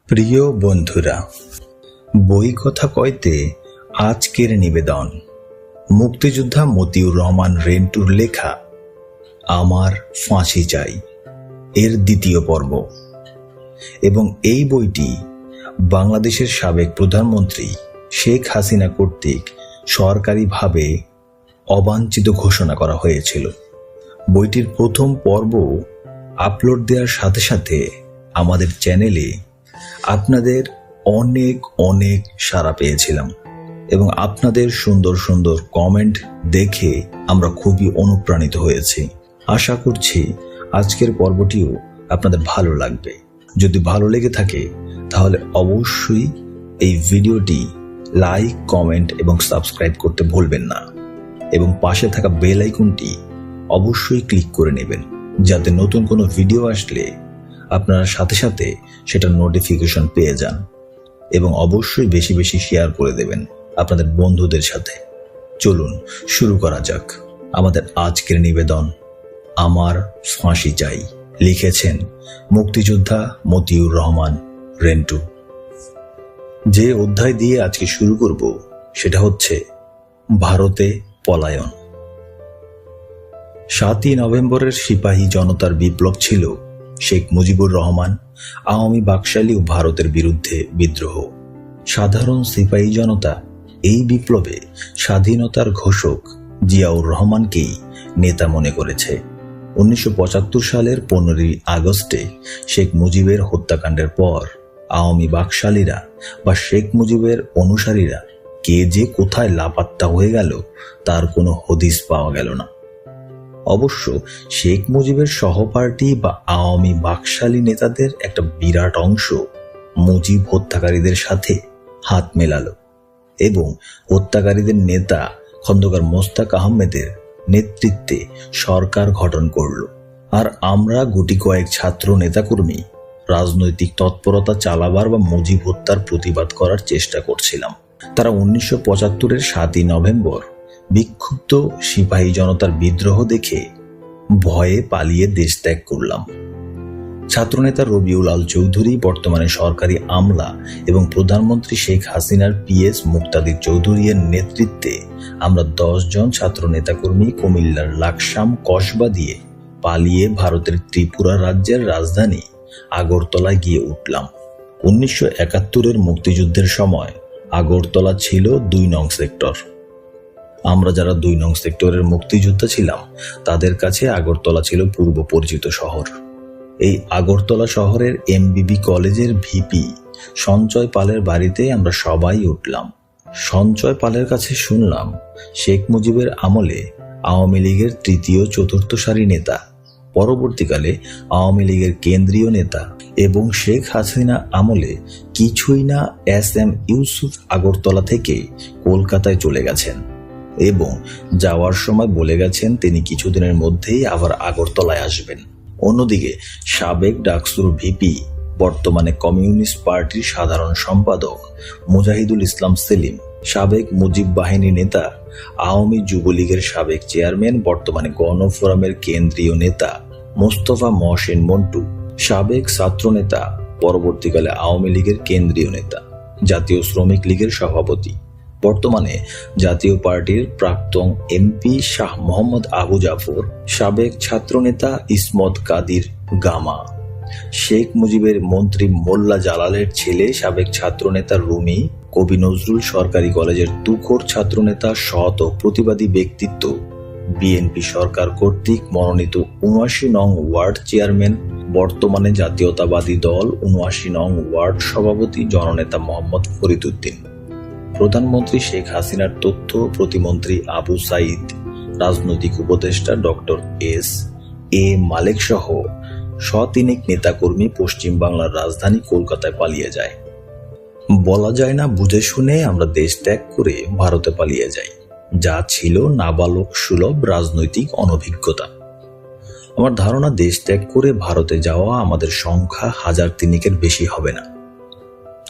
প্রিয় বন্ধুরা, বই কথা কইতে আজকের নিবেদন মুক্তিযোদ্ধা মতিউর রহমান রেন্টুর লেখা আমার ফাঁসি চাই এর দ্বিতীয় পর্ব। এবং এই বইটি বাংলাদেশের সাবেক প্রধানমন্ত্রী শেখ হাসিনা কর্তৃক সরকারিভাবে অবাঞ্ছিত ঘোষণা করা হয়েছিল। বইটির প্রথম পর্ব আপলোড দেওয়ার সাথে সাথে আমাদের চ্যানেলে আপনাদের অনেক অনেক সাড়া পেয়েছিলাম এবং আপনাদের সুন্দর সুন্দর কমেন্ট দেখে আমরা খুবই অনুপ্রাণিত হয়েছি। আশা করছি আজকের পর্বটিও আপনাদের ভালো লাগবে। যদি ভালো লেগে থাকে তাহলে অবশ্যই এই ভিডিওটি লাইক, কমেন্ট এবং সাবস্ক্রাইব করতে ভুলবেন না এবং পাশে থাকা বেল আইকনটি অবশ্যই ক্লিক করে নেবেন, যাতে নতুন কোনো ভিডিও আসলে আপনারা সাথে সাথে সেটার নোটিফিকেশন পেয়ে যান। এবং অবশ্যই বেশি বেশি শেয়ার করে দেবেন আপনাদের বন্ধুদের সাথে। চলুন শুরু করা যাক আমাদের আজকের নিবেদন আমার ফাঁসি চাই। লিখেছেন মুক্তিযোদ্ধা মতিউর রহমান রেন্টু। যে অধ্যায় দিয়ে আজকে শুরু করব সেটা হচ্ছে ভারতে পলায়ন। 7ই নভেম্বরের সিপাহী জনতার বিপ্লব ছিল শেখ মুজিবুর রহমান আওয়ামী বাকশালী ও ভারতের বিরুদ্ধে বিদ্রোহ। সাধারণ সিপাহী জনতা এই বিপ্লবে স্বাধীনতার ঘোষক জিয়াউর রহমানকেই নেতা মনে করেছে। 1975 সালের 15ই আগস্টে শেখ মুজিবের হত্যাকাণ্ডের পর আওয়ামী বাকশালীরা বা শেখ মুজিবের অনুসারীরা কে যে কোথায় লাপাত্তা হয়ে গেল তার কোনো হদিস পাওয়া গেল না। অবশ্য শেখ মুজিবের সহপার্টি বা আওয়ামী বাকশালী নেতাদের একটা বিরাট অংশ মুজিব হত্যাকারীদের সাথে হাত মেলালো এবং হত্যাকারীদের নেতা খন্দকার মোস্তাক আহমেদের নেতৃত্বে সরকার গঠন করল। আর আমরা গুটি কয়েক ছাত্র নেতাকর্মী রাজনৈতিক তৎপরতা চালাবার বা মুজিব হত্যার প্রতিবাদ করার চেষ্টা করছিলাম। তারা 1975-এর 7ই নভেম্বর বিক্ষুব্ধ সিপাহী জনতার বিদ্রোহ দেখে ভয়ে পালিয়ে দেশ ত্যাগ করলাম। ছাত্রনেতা রবিউল আল চৌধুরী, বর্তমানে সরকারি আমলা এবং প্রধানমন্ত্রী শেখ হাসিনার পিএস মুক্তাদির চৌধুরীর নেতৃত্বে আমরা 10 জন ছাত্র নেতাকর্মী কুমিল্লার লাকসাম কসবা দিয়ে পালিয়ে ভারতের ত্রিপুরা রাজ্যের রাজধানী আগরতলায় গিয়ে উঠলাম। 1971-এর মুক্তিযুদ্ধের সময় আগরতলা ছিল 2 নং সেক্টর। আমরা যারা 2 নং সেক্টরের মুক্তিযোদ্ধা ছিলাম তাদের কাছে আগরতলা ছিল পূর্ব পরিচিত শহর। এই আগরতলা শহরের এমবিবি কলেজের ভিপি সঞ্চয় পালের বাড়িতে আমরা সবাই উঠলাম। সঞ্চয় পালের কাছে শুনলাম শেখ মুজিবের আমলে আওয়ামী লীগের 3য় 4র্থ সারি নেতা, পরবর্তীকালে আওয়ামী লীগের কেন্দ্রীয় নেতা এবং শেখ হাসিনা আমলে কিছুই না SM ইউসুফ আগরতলা থেকে কলকাতায় চলে গেছেন এবং যাওয়ার সময় বলে গেছেন তিনি কিছুদিনের মধ্যেই আবার আগরতলায় আসবেন। অন্যদিকে সাবেক ডাকসুর ভিপি, বর্তমানে কমিউনিস্ট পার্টির সাধারণ সম্পাদক মুজাহিদুল ইসলাম সেলিম, সাবেক মুজিব বাহিনী নেতা, আওয়ামী যুবলীগের সাবেক চেয়ারম্যান, বর্তমানে গণফোরামের কেন্দ্রীয় নেতা মোস্তফা মহসিন মন্টু, সাবেক ছাত্র নেতা, পরবর্তীকালে আওয়ামী লীগের কেন্দ্রীয় নেতা, জাতীয় শ্রমিক লীগের সভাপতি, বর্তমানে জাতীয় পার্টির প্রাক্তন এমপি শাহ মোহাম্মদ আবু জাফর, সাবেক ছাত্রনেতা ইসমত কাদির গামা, শেখ মুজিবের মন্ত্রী মোল্লা জালালের ছেলে সাবেক ছাত্রনেতা রুমি, কবি নজরুল সরকারি কলেজের তুখোর ছাত্রনেতা, সৎ ও প্রতিবাদী ব্যক্তিত্ব, বিএনপি সরকার কর্তৃক মনোনীত ৭৯ নং ওয়ার্ড চেয়ারম্যান, বর্তমানে জাতীয়তাবাদী দল ৭৯ নং ওয়ার্ড সভাপতি জননেতা মোহাম্মদ ফরিদ উদ্দিন, প্রধানমন্ত্রী শেখ হাসিনার তথ্য প্রতিমন্ত্রী আবু সাইদ, রাজনৈতিক উপদেষ্টা ডক্টর S.A. মালেক সহ শতিনেক নেতাকর্মী পশ্চিম বাংলার রাজধানী কলকাতায় পালিয়ে যায়। বলা যায় না বুঝে শুনে আমরা দেশ ত্যাগ করে ভারতে পালিয়ে যাই, যা ছিল নাবালক সুলভ রাজনৈতিক অনভিজ্ঞতা। আমার ধারণা দেশ ত্যাগ করে ভারতে যাওয়া আমাদের সংখ্যা 1000-3-এর বেশি হবে না।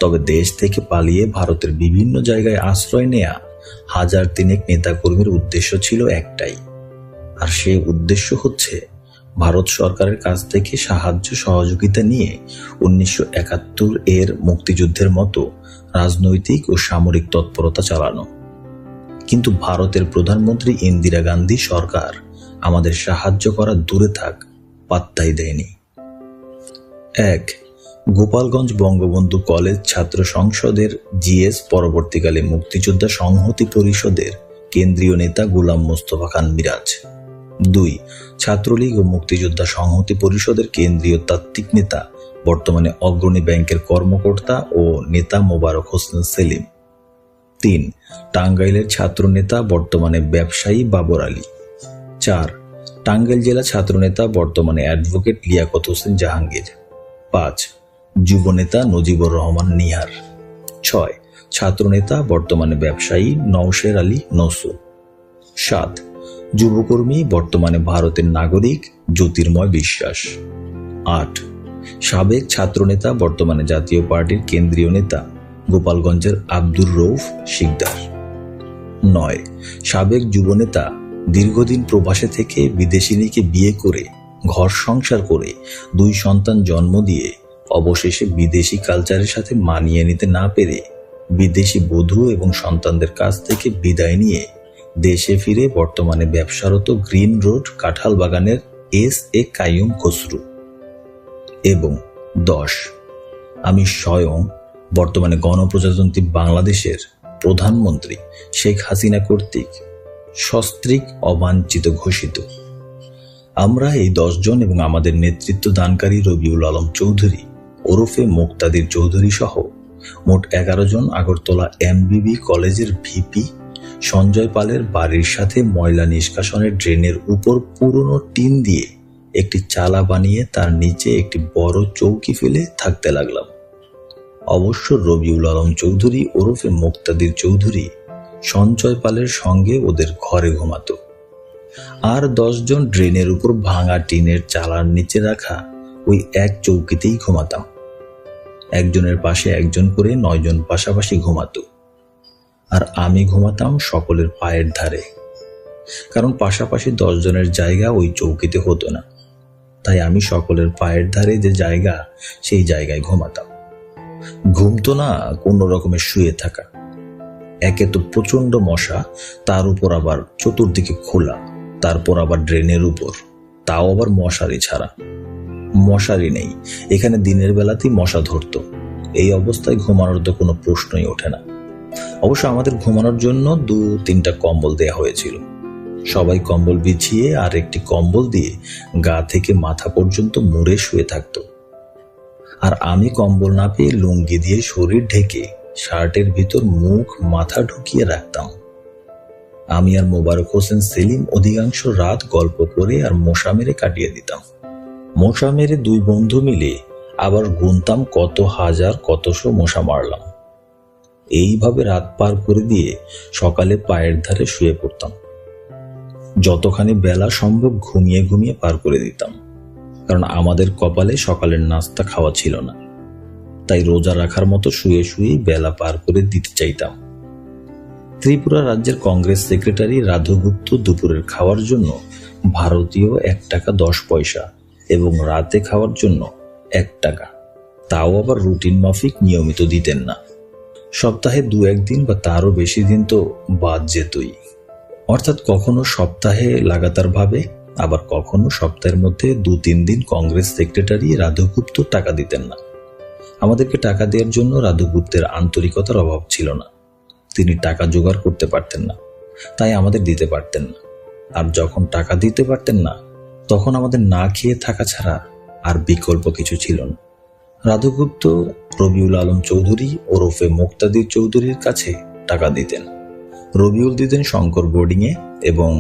তবে দেশ থেকে পালিয়ে ভারতের বিভিন্ন জায়গায় আশ্রয় নেয়া 1000-3 নেতাকর্মীর উদ্দেশ্য ছিল একটাই, আর সেই উদ্দেশ্য হচ্ছে ভারত সরকারের কাছ থেকে সাহায্য সহযোগিতা নিয়ে 1971 এর মুক্তিযুদ্ধের মতো রাজনৈতিক ও সামরিক তৎপরতা চালানো। কিন্তু ভারতের প্রধানমন্ত্রী ইন্দিরা গান্ধী সরকার আমাদের সাহায্য করা দূরে থাক, পাত্তাই দেয়নি। 1. গোপালগঞ্জ বঙ্গবন্ধু কলেজ ছাত্র সংসদের জিএস, পরবর্তীকালে মুক্তিযোদ্ধা সংহতি পরিষদের কেন্দ্রীয় নেতা গোলাম মোস্তফা খান মিরাজ। 2. ছাত্রলীগ ও মুক্তিযোদ্ধা সংহতি পরিষদের কেন্দ্রীয় তাত্ত্বিক নেতা, বর্তমানে অগ্রণী ব্যাংকের কর্মকর্তা ও নেতা মোবারক হোসেন সেলিম। 3. টাঙ্গাইলের ছাত্র নেতা, বর্তমানে ব্যবসায়ী বাবর আলী। 4. টাঙ্গাইল জেলা ছাত্র নেতা, বর্তমানে অ্যাডভোকেট লিয়াকত হোসেন জাহাঙ্গীর। 5. যুব নেতা নজিবুর রহমান নিহার। 6. ছাত্র নেতা, বর্তমানে ব্যবসায়ী নওশের আলী নসু। 7. যুবকর্মী, বর্তমানে ভারতের নাগরিক জ্যোতির্ময় বিশ্বাস। 8. সাবেক ছাত্রনেতা, বর্তমানে জাতীয় পার্টির কেন্দ্রীয় নেতা গোপালগঞ্জের আব্দুর রউফ শিকদার। 9. সাবেক যুবনেতা, দীর্ঘদিন প্রবাসে থেকে বিদেশিনীকে বিয়ে করে ঘর সংসার করে 2 সন্তান জন্ম দিয়ে অবশেষে বিদেশি কালচারের সাথে মানিয়ে নিতে না পেরে বিদেশি বধূ এবং সন্তানদের কাছ থেকে বিদায় নিয়ে দেশে ফিরে বর্তমানে ব্যবসারত গ্রিন রোড কাঁঠাল বাগানের এস.এ. কাইয়ুম খসরু। এবং 10. আমি স্বয়ং বর্তমানে গণপ্রজাতন্ত্রী বাংলাদেশের প্রধানমন্ত্রী শেখ হাসিনা কর্তৃক সস্ত্রীক অবাঞ্ছিত ঘোষিত। আমরা এই 10 জন এবং আমাদের নেতৃত্ব দানকারী রবিউল আলম চৌধুরী ওরফে মুক্তাদির চৌধুরী সহ মোট 11 জন আগরতলা এমবিবি কলেজের ভিপি সঞ্জয় পালের বাড়ির সাথে ময়লা নিষ্কাশনের ড্রেনের উপর পুরনো টিন দিয়ে একটি চালা বানিয়ে তার নিচে একটি বড় চৌকি ফেলে থাকতে লাগলাম। অবশ্য রবিউল আলম চৌধুরী ওরফে মুক্তাদির চৌধুরী সঞ্জয় পালের সঙ্গে ওদের ঘরে ঘুমাতো, আর 10 জন ড্রেনের উপর ভাঙা টিনের চালার নিচে রাখা ওই এক চৌকিতেই ঘুমাতাম। একজনের পাশে একজন করে 9 জন পাশাপাশি ঘুমাতো, আর আমি ঘুমাতাম সকলের পায়ের ধারে, কারণ পাশাপাশি 10 জনের জায়গা ওই চৌকিতে হতো না, তাই আমি সকলের পায়ের ধারে যে জায়গা সেই জায়গায় ঘুমাতাম। ঘুমতো না কোন রকমের শুয়ে থাকা, একে তো প্রচন্ড মশা, তার উপর আবার চতুর্দিকে খোলা, তারপর আবার ড্রেনের উপর, তাও আবার মশারি ছাড়া। মশারি নেই এখানে, দিনের বেলাতেই মশা ধরতো। এই অবস্থায় ঘুমানোর তো কোনো প্রশ্নই ওঠে না। অবশ্য আমাদের ঘুমানোর জন্য 2-3টা কম্বল দেয়া হয়েছিল। সবাই কম্বল বিছিয়ে আর একটি কম্বল দিয়ে গা থেকে মাথা পর্যন্ত মুড়ে শুয়ে থাকতো, আর আমি কম্বল না পেয়ে লুঙ্গি দিয়ে শরীর ঢেকে শার্টের ভিতর মুখ মাথা ঢুকিয়ে রাখতাম। আমি আর মোবারক হোসেন সেলিম অধিকাংশ রাত গল্প করে আর মশা মেরে কাটিয়ে দিতাম। মশা মেরে 2 বন্ধু মিলে আবার গুনতাম কত হাজার কতশো মশা মারলাম। এইভাবে রাত পার করে দিয়ে সকালে পায়ের ধারে শুয়ে পড়তাম। যতখানি বেলা সম্ভব ঘুমিয়ে ঘুমিয়ে পার করে দিতাম, কারণ আমাদের কপালে সকালের নাস্তা খাওয়া ছিল না, তাই রোজা রাখার মতো শুয়ে শুয়েই বেলা পার করে দিতে চাইতাম। ত্রিপুরা রাজ্যের কংগ্রেস সেক্রেটারি রাধু গুপ্ত দুপুরের খাওয়ার জন্য ভারতীয় 1 টাকা 10 পয়সা এবং রাতে খাওয়ার জন্য 1 টাকা, তাও আবার রুটিন মাফিক নিয়মিত দিতেন না। সপ্তাহে 2-1 দিন বা তারও বেশি দিন তো বাদ যেতই। অর্থাৎ কখনো সপ্তাহে লাগাতার ভাবে, আবার কখনো সপ্তাহের মধ্যে 2-3 দিন কংগ্রেস সেক্রেটারি রাধু গুপ্ত টাকা দিতেন না। আমাদেরকে টাকা দেওয়ার জন্য রাধু গুপ্তের আন্তরিকতার অভাব ছিল না। তিনি টাকা জোগাড় করতে পারতেন না, তাই আমাদের দিতে পারতেন না। আর যখন টাকা দিতে পারতেন না, তখন আমাদের না খেয়ে থাকা ছাড়া আর বিকল্প কিছু ছিল না। রাধু গুপ্ত রবিউল আলম চৌধুরী ওরফে মুক্তাদির চৌধুরীর কাছে টাকা দিতেন। রবিউল দিতেন শঙ্কর বোর্ডিংয়ে, এবং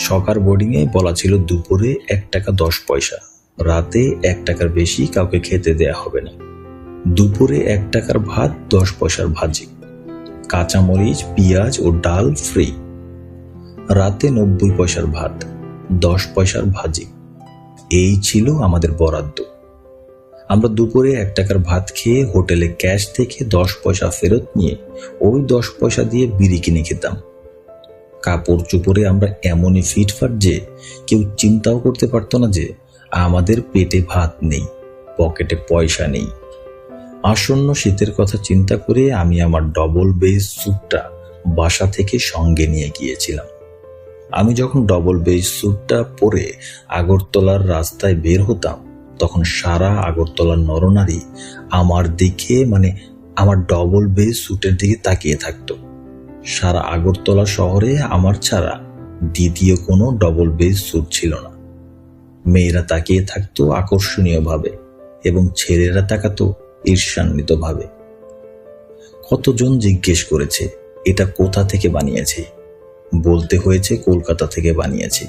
সকার বোর্ডিংয়ে বলা ছিল দুপুরে 1 টাকা 10 পয়সা, রাতে 1 টাকার বেশি কাউকে খেতে দেয়া হবে না। দুপুরে 1 টাকার ভাত, 10 পয়সার ভাজি, কাঁচামরিচ, পেঁয়াজ ও ডাল ফ্রি। রাতে 90 পয়সার ভাত, 10 পয়সার ভাজি। এই ছিল আমাদের বরাদ্দ। আমরা দুপুরে 1 টাকার ভাত খেয়ে হোটেলে ক্যাশ থেকে 10 পয়সা ফেরত নিয়ে ওই 10 পয়সা দিয়ে বিড়ি কিনে খেতাম। কাপড় চোপড়ে আমরা এমনই ফিটফাট যে কেউ চিন্তাও করতে পারতো না যে আমাদের পেটে ভাত নেই, পকেটে পয়সা নেই। আসন্ন শীতের কথা চিন্তা করে আমি আমার ডবল বেস স্যুটটা বাসা থেকে সঙ্গে নিয়ে গিয়েছিলাম। আমি যখন ডবল বেস স্যুটটা পরে আগরতলার রাস্তায় বের হতাম, তখন সারা আগরতলার নরনারী আমার দিকে, আমার ডবল বেস স্যুটের দিকে তাকিয়ে থাকতো। সারা আগরতলা শহরে আমার ছাড়া দ্বিতীয় কোনো ডবল বেস স্যুট ছিল না। মেয়েরা তাকিয়ে থাকতো আকর্ষণীয় ভাবে এবং ছেলেরা তাকাতো ঈর্ষান্বিত ভাবে। কতজন জিজ্ঞেস করেছে এটা কোথা থেকে বানিয়েছে। বলতে হয়েছে কলকাতা থেকে বানিয়েছে,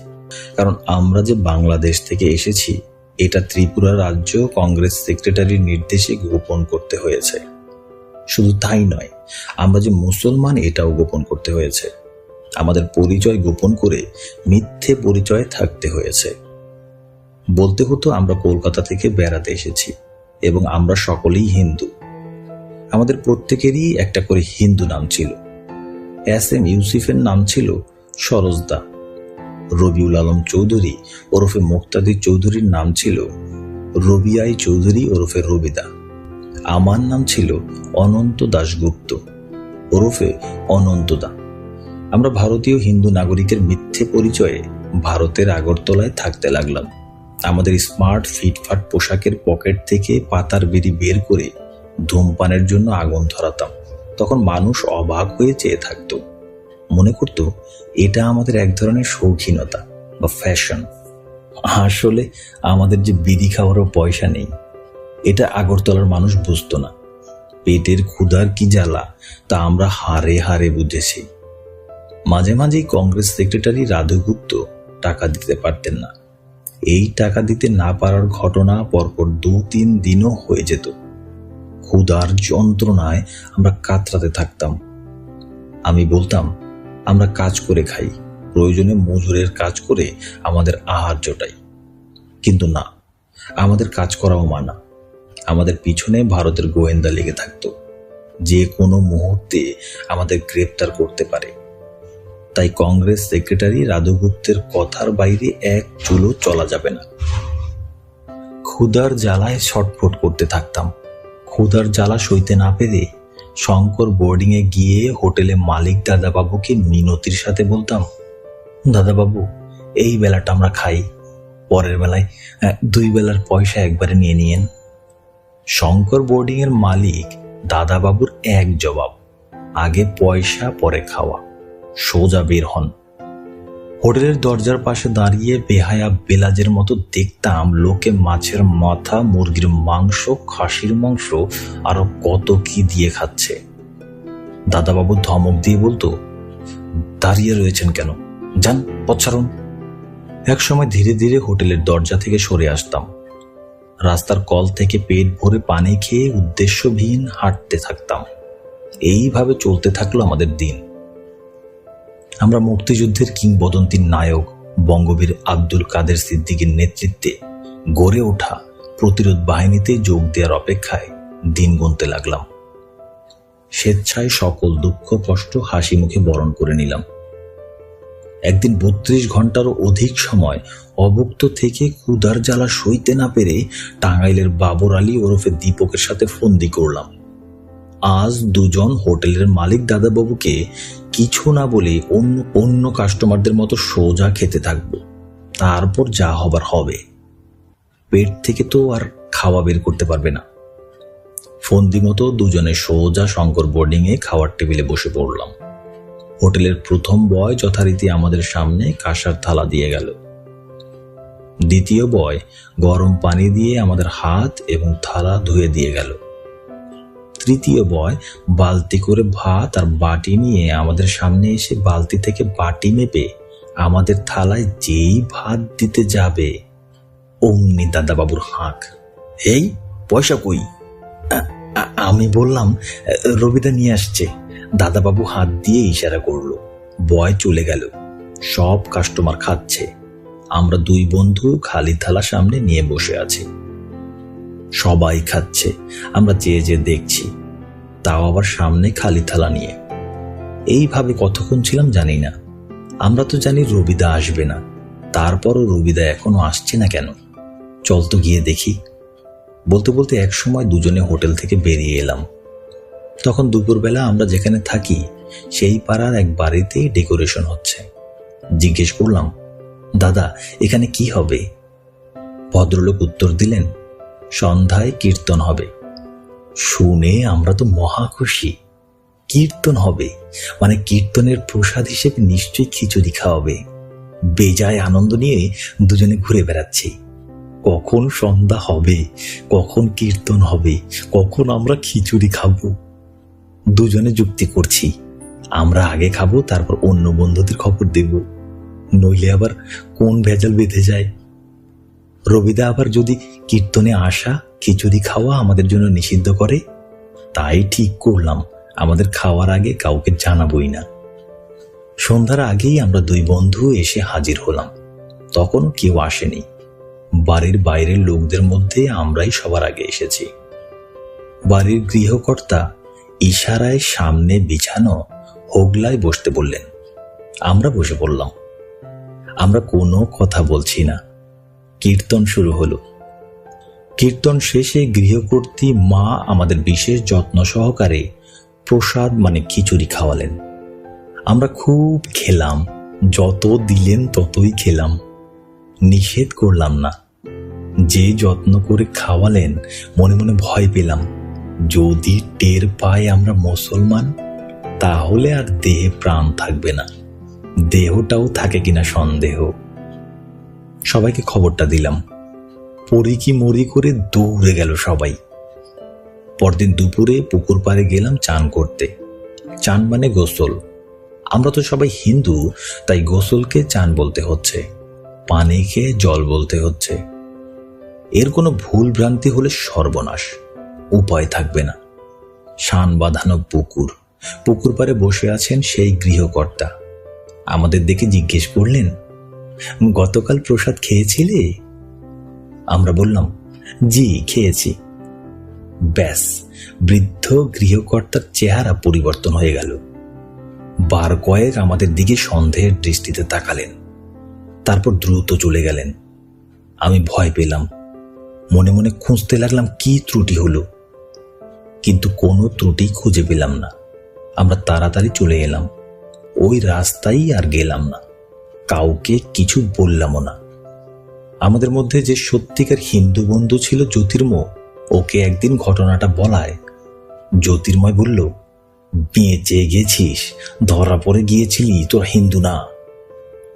কারণ আমরা যে বাংলাদেশ থেকে এসেছি এটা ত্রিপুরা রাজ্য কংগ্রেস সেক্রেটারির নির্দেশে গোপন করতে হয়েছে। শুধু তাই নয়, আমরা যে মুসলমান এটাও গোপন করতে হয়েছে। আমাদের পরিচয় গোপন করে মিথ্যে পরিচয়ে থাকতে হয়েছে। বলতে হতো আমরা কলকাতা থেকে বেড়াতে এসেছি এবং আমরা সকলেই হিন্দু। আমাদের প্রত্যেকেরই একটা করে হিন্দু নাম ছিল। এস.এম. ইউসুফের নাম ছিল সরোজদা। রবিউল আলম চৌধুরী ওরফে মুক্তাদির চৌধুরীর নাম ছিল রবিআই চৌধুরী ওরফে রবিদা। আমার নাম ছিল অনন্ত দাশগুপ্ত ওরফে অনন্তদা। আমরা ভারতীয় হিন্দু নাগরিকের মিথ্যে পরিচয়ে ভারতের আগরতলায় থাকতে লাগলাম। আমাদের স্মার্ট ফিটফাট পোশাকের পকেট থেকে পাতার বিড়ি বের করে ধূমপানের জন্য আগুন ধরাতাম। তখন মানুষ অবাক হয়ে চেয়ে থাকতো, মনে করত এটা আমাদের এক ধরনের শৌখিনতা বা ফ্যাশন। আসলে আমাদের যে বিড়ি খাওয়ারও পয়সা নেই, এটা আগরতলার মানুষ বুঝতো না। পেটের ক্ষুধার কি জ্বালা তা আমরা হারে হারে বুঝেছি। মাঝে মাঝেই কংগ্রেস সেক্রেটারি রাধুগুপ্ত টাকা দিতে পারতেন না। এই টাকা দিতে না পারার ঘটনা পরপর 2-3 দিনও হয়ে যেত। ক্ষুধার যন্ত্রণায় আমরা কাতরাতে থাকতাম। আমি বলতাম আমরা কাজ করে খাই, প্রয়োজনে মজুরের কাজ করে আমাদের আহার জোটাই। কিন্তু না, আমাদের কাজ করাও মানা। আমাদের পিছনে ভারতের গোয়েন্দা লেগে থাকতো, যে কোনো মুহূর্তে আমাদের গ্রেপ্তার করতে পারে। তাই কংগ্রেস সেক্রেটারি রাধুগুপ্তের কথার বাইরে এক চুলো চলা যাবে না। ক্ষুধার জ্বালায় ছটফট করতে থাকতাম। ক্ষুধার জ্বালা সইতে না পেরে শঙ্কর বোর্ডিংয়ে গিয়ে হোটেলে মালিক দাদাবাবুকে মিনতির সাথে বলতাম, দাদাবাবু এই বেলাটা আমরা খাই, পরের বেলায় 2 বেলার পয়সা একবারে নিয়ে নিয়েন। শঙ্কর বোর্ডিংয়ের মালিক দাদাবাবুর এক জবাব, আগে পয়সা পরে খাওয়া। সোজা বের হন। হোটেলের দরজার পাশে দাঁড়িয়ে বেহায়া বেলাজের মতো দেখতাম লোকে মাছের মাথা, মুরগির মাংস, খাসির মাংস আরো কত কি দিয়ে খাচ্ছে। দাদাবাবু ধমক দিয়ে বলতো, দাঁড়িয়ে রয়েছেন কেন, যান পথ ছাড়ুন। এক সময় ধীরে ধীরে হোটেলের দরজা থেকে সরে আসতাম। রাস্তার কল থেকে পেট ভরে পানি খেয়ে উদ্দেশ্যহীন হাঁটতে থাকতাম। এইভাবে চলতে থাকলো আমাদের দিন। আমরা মুক্তিযুদ্ধের কিংবদন্তির নায়ক বঙ্গবীর আব্দুল কাদের সিদ্দিকীর নেতৃত্বে গড়ে ওঠা প্রতিরোধ বাহিনীতে যোগ দেওয়ার অপেক্ষায় দিন গুনতে লাগলাম। স্বেচ্ছায় সকল দুঃখ কষ্ট হাসি মুখে বরণ করে নিলাম। একদিন 32 ঘন্টারও অধিক সময় অভুক্ত থেকে ক্ষুধার জ্বালা সইতে না পেরে টাঙ্গাইলের বাবর আলী ওরফে দীপকের সাথে ফন্দি করলাম। আজ দুজন হোটেলের মালিক দাদাবাবুকে কিছু না বলে অন্য কাস্টমারদের মতো সোজা খেতে থাকবো, তারপর যা হবার হবে। পেট থেকে তো আর খাওয়া বের করতে পারবে না। ফন্দি মতো দুজনে সোজা শঙ্কর বোর্ডিংয়ে খাওয়ার টেবিলে বসে পড়লাম। হোটেলের প্রথম বয় যথারীতি আমাদের সামনে কাঁসার থালা দিয়ে গেল। দ্বিতীয় বয় গরম পানি দিয়ে আমাদের হাত এবং থালা ধুয়ে দিয়ে গেল। তৃতীয় বয় বালতি করে ভাত আর বাটি নিয়ে আমাদের সামনে এসে বালতি থেকে বাটি মেপে আমাদের থালায় যেই ভাত দিতে যাবে, অমনি দাদাবাবুর হাঁক, এই পয়সা কই? আমি বললাম রবিদা নিয়ে আসছে। দাদাবাবু হাত দিয়ে ইশারা করলো। বয় চলে গেল। সব কাস্টমার খাচ্ছে, আমরা 2 বন্ধু খালি থালা সামনে নিয়ে বসে আছি। সবাই খাচ্ছে, আমরা চেয়ে চেয়ে দেখছি, তাও আবার সামনে খালি থালা নিয়ে। এইভাবে কতক্ষণ ছিলাম জানি না। আমরা তো জানি রবিদা আসবে না, তারপরও রবিদা এখনো আসছে না কেন? চল তো গিয়ে দেখি। বলতে বলতে এক সময় দুজনে হোটেল থেকে বেরিয়ে এলাম। তখন দুপুরবেলা আমরা যেখানে থাকি সেই পাড়ার এক বাড়িতে ডেকোরেশন হচ্ছে। জিজ্ঞেস করলাম, দাদা এখানে কি হবে? ভদ্রলোক উত্তর দিলেন, সন্ধ্যায় কীর্তন হবে। শুনে আমরা তো মহা খুশি। কীর্তন হবে মানে কীর্তনের প্রসাদ হিসেবে নিশ্চয়ই খিচুড়ি খাওয়াবে। বেজায় আনন্দ নিয়ে দুজনে ঘুরে বেড়াচ্ছি। কখন সন্ধ্যা হবে, কখন কীর্তন হবে, কখন আমরা খিচুড়ি খাবো। দুজনে যুক্তি করছি, আমরা আগে খাবো, তারপর অন্য বন্ধুদের খবর দেব, নইলে আবার কোন ভেজাল বেঁধে যায়। রবিদা আবার যদি কীর্তনে আসা খিচুড়ি খাওয়া আমাদের জন্য নিষিদ্ধ করে, তাই ঠিক করলাম আমাদের খাওয়ার আগে কাউকে জানাবই না। সন্ধ্যার আগেই আমরা দুই বন্ধু এসে হাজির হলাম। তখনও কেউ আসেনি। বাড়ির বাইরের লোকদের মধ্যে আমরাই সবার আগে এসেছি। বাড়ির গৃহকর্তা ইশারায় সামনে বিছানো হোগলায় বসতে বললেন। আমরা বসে পড়লাম। আমরা কোনো কথা বলছি না। কীর্তন শুরু হলো। কীর্তন শেষে গৃহকর্ত্রী মা আমাদের বিশেষ যত্ন সহকারে প্রসাদ মানে খিচুড়ি খাওয়ালেন। আমরা খুব খেলাম, যত দিলেন ততই খেলাম। নিষেধ করলাম না। যে যত্ন করে খাওয়ালেন মনে মনে ভয় পেলাম, যদি টের পাই আমরা মুসলমান তাহলে আর দেহে প্রাণ থাকবে না, দেহটাও থাকে কিনা সন্দেহ। সবাইকে খবরটা দিলাম। পড়ি কি মরি করে দৌড়ে গেল সবাই। পরদিন দুপুরে পুকুর পাড়ে গেলাম চান করতে। চান মানে গোসল। আমরা তো সবাই হিন্দু, তাই গোসলকে চান বলতে হচ্ছে, পানিকে জল বলতে হচ্ছে। এর কোনো ভুল ভ্রান্তি হলে সর্বনাশ, উপায় থাকবে না। শান বাঁধানো পুকুর, পুকুর পাড়ে বসে আছেন সেই গৃহকর্তা। আমাদের দেখে জিজ্ঞেস করলেন, গতকাল প্রসাদ খেয়েছিলে? আমরা বললাম, জি খেয়েছি। ব্যাস, বৃদ্ধ গৃহকর্তার চেহারা পরিবর্তন হয়ে গেল। বার কয়েক আমাদের দিকে সন্দেহের দৃষ্টিতে তাকালেন, তারপর দ্রুত চলে গেলেন। আমি ভয় পেলাম। মনে মনে খুঁজতে লাগলাম কি ত্রুটি হলো, কিন্তু কোনো ত্রুটি খুঁজে পেলাম না। আমরা তাড়াতাড়ি চলে এলাম। ওই রাস্তায় আর গেলাম না, কাউকে কিছু বললামও না। আমাদের মধ্যে যে সত্যিকার হিন্দু বন্ধু ছিল জ্যোতির্ময়, ওকে একদিন ঘটনাটা বলায় জ্যোতির্ময় বলল, বেঁচে গেছিস, ধরা পড়ে গিয়েছিলি তোর হিন্দু না।